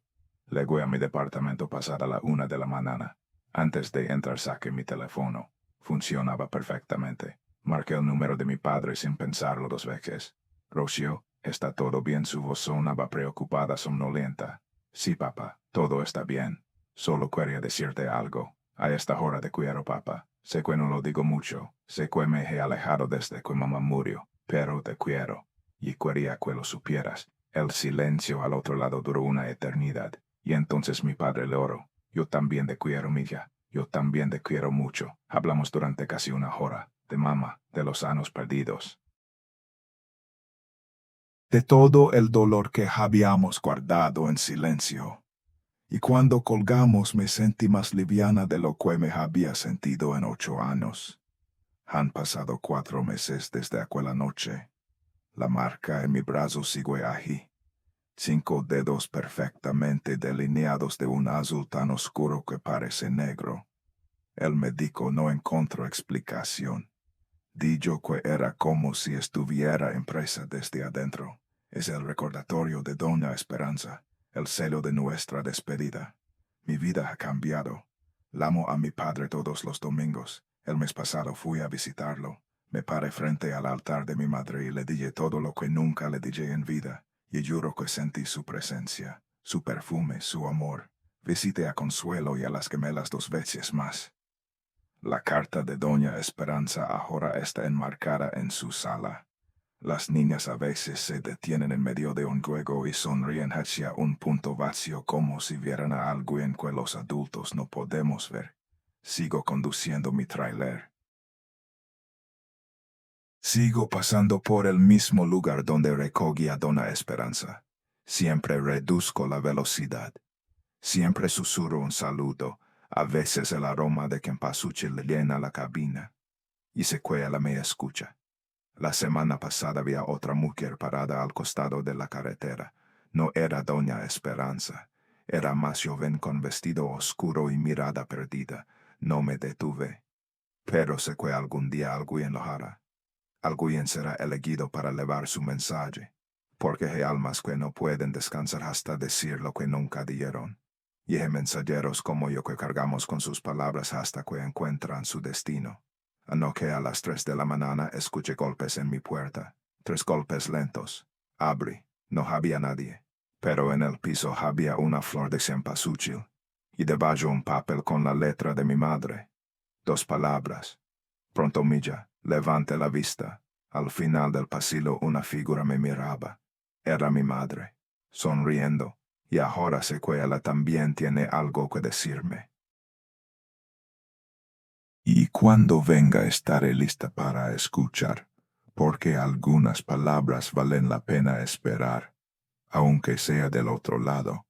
[SPEAKER 2] Llegué a mi departamento pasada la 1 de la mañana. Antes de entrar saqué mi teléfono. Funcionaba perfectamente. Marqué el número de mi padre sin pensarlo 2 veces. Rocio, ¿está todo bien? Su voz sonaba preocupada, somnolienta. Sí, papá, todo está bien. Solo quería decirte algo. A esta hora te quiero, papá. Sé que no lo digo mucho. Sé que me he alejado desde que mamá murió. Pero te quiero. Y quería que lo supieras. El silencio al otro lado duró una eternidad. Y entonces mi padre le oró. Yo también te quiero, milla. Yo también te quiero mucho. Hablamos durante casi 1 hora. De mamá, de los años perdidos. De todo el dolor que habíamos guardado en silencio. Y cuando colgamos me sentí más liviana de lo que me había sentido en 8 años. Han pasado 4 meses desde aquella noche. La marca en mi brazo sigue allí. 5 dedos perfectamente delineados de un azul tan oscuro que parece negro. El médico no encontró explicación. Dijo que era como si estuviera impresa desde adentro. Es el recordatorio de doña Esperanza, el sello de nuestra despedida. Mi vida ha cambiado. Llamo a mi padre todos los domingos. El mes pasado fui a visitarlo. Me paré frente al altar de mi madre y le dije todo lo que nunca le dije en vida. Y juro que sentí su presencia, su perfume, su amor. Visité a Consuelo y a las gemelas 2 veces más. La carta de doña Esperanza ahora está enmarcada en su sala. Las niñas a veces se detienen en medio de un juego y sonríen hacia un punto vacío como si vieran a alguien que los adultos no podemos ver. Sigo conduciendo mi tráiler. Sigo pasando por el mismo lugar donde recogí a doña Esperanza. Siempre reduzco la velocidad. Siempre susurro un saludo. A veces el aroma de cempasúchil le llena la cabina. Y se cuela me escucha. La semana pasada había otra mujer parada al costado de la carretera. No era doña Esperanza. Era más joven con vestido oscuro y mirada perdida. No me detuve. Pero sé que algún día alguien lo hará. Alguien será elegido para llevar su mensaje. porque hay almas que no pueden descansar hasta decir lo que nunca dieron. Y hay mensajeros como yo que cargamos con sus palabras hasta que encuentran su destino. Anoche a las 3 de la mañana escuché golpes en mi puerta. 3 golpes lentos. Abrí. No había nadie. Pero en el piso había una flor de cempasúchil. Y debajo un papel con la letra de mi madre. 2 palabras. Pronto milla, levante la vista. Al final del pasillo una figura me miraba. Era mi madre, sonriendo, y ahora sé que ella también tiene algo que decirme.
[SPEAKER 1] Y cuando venga estaré lista para escuchar, porque algunas palabras valen la pena esperar, aunque sea del otro lado.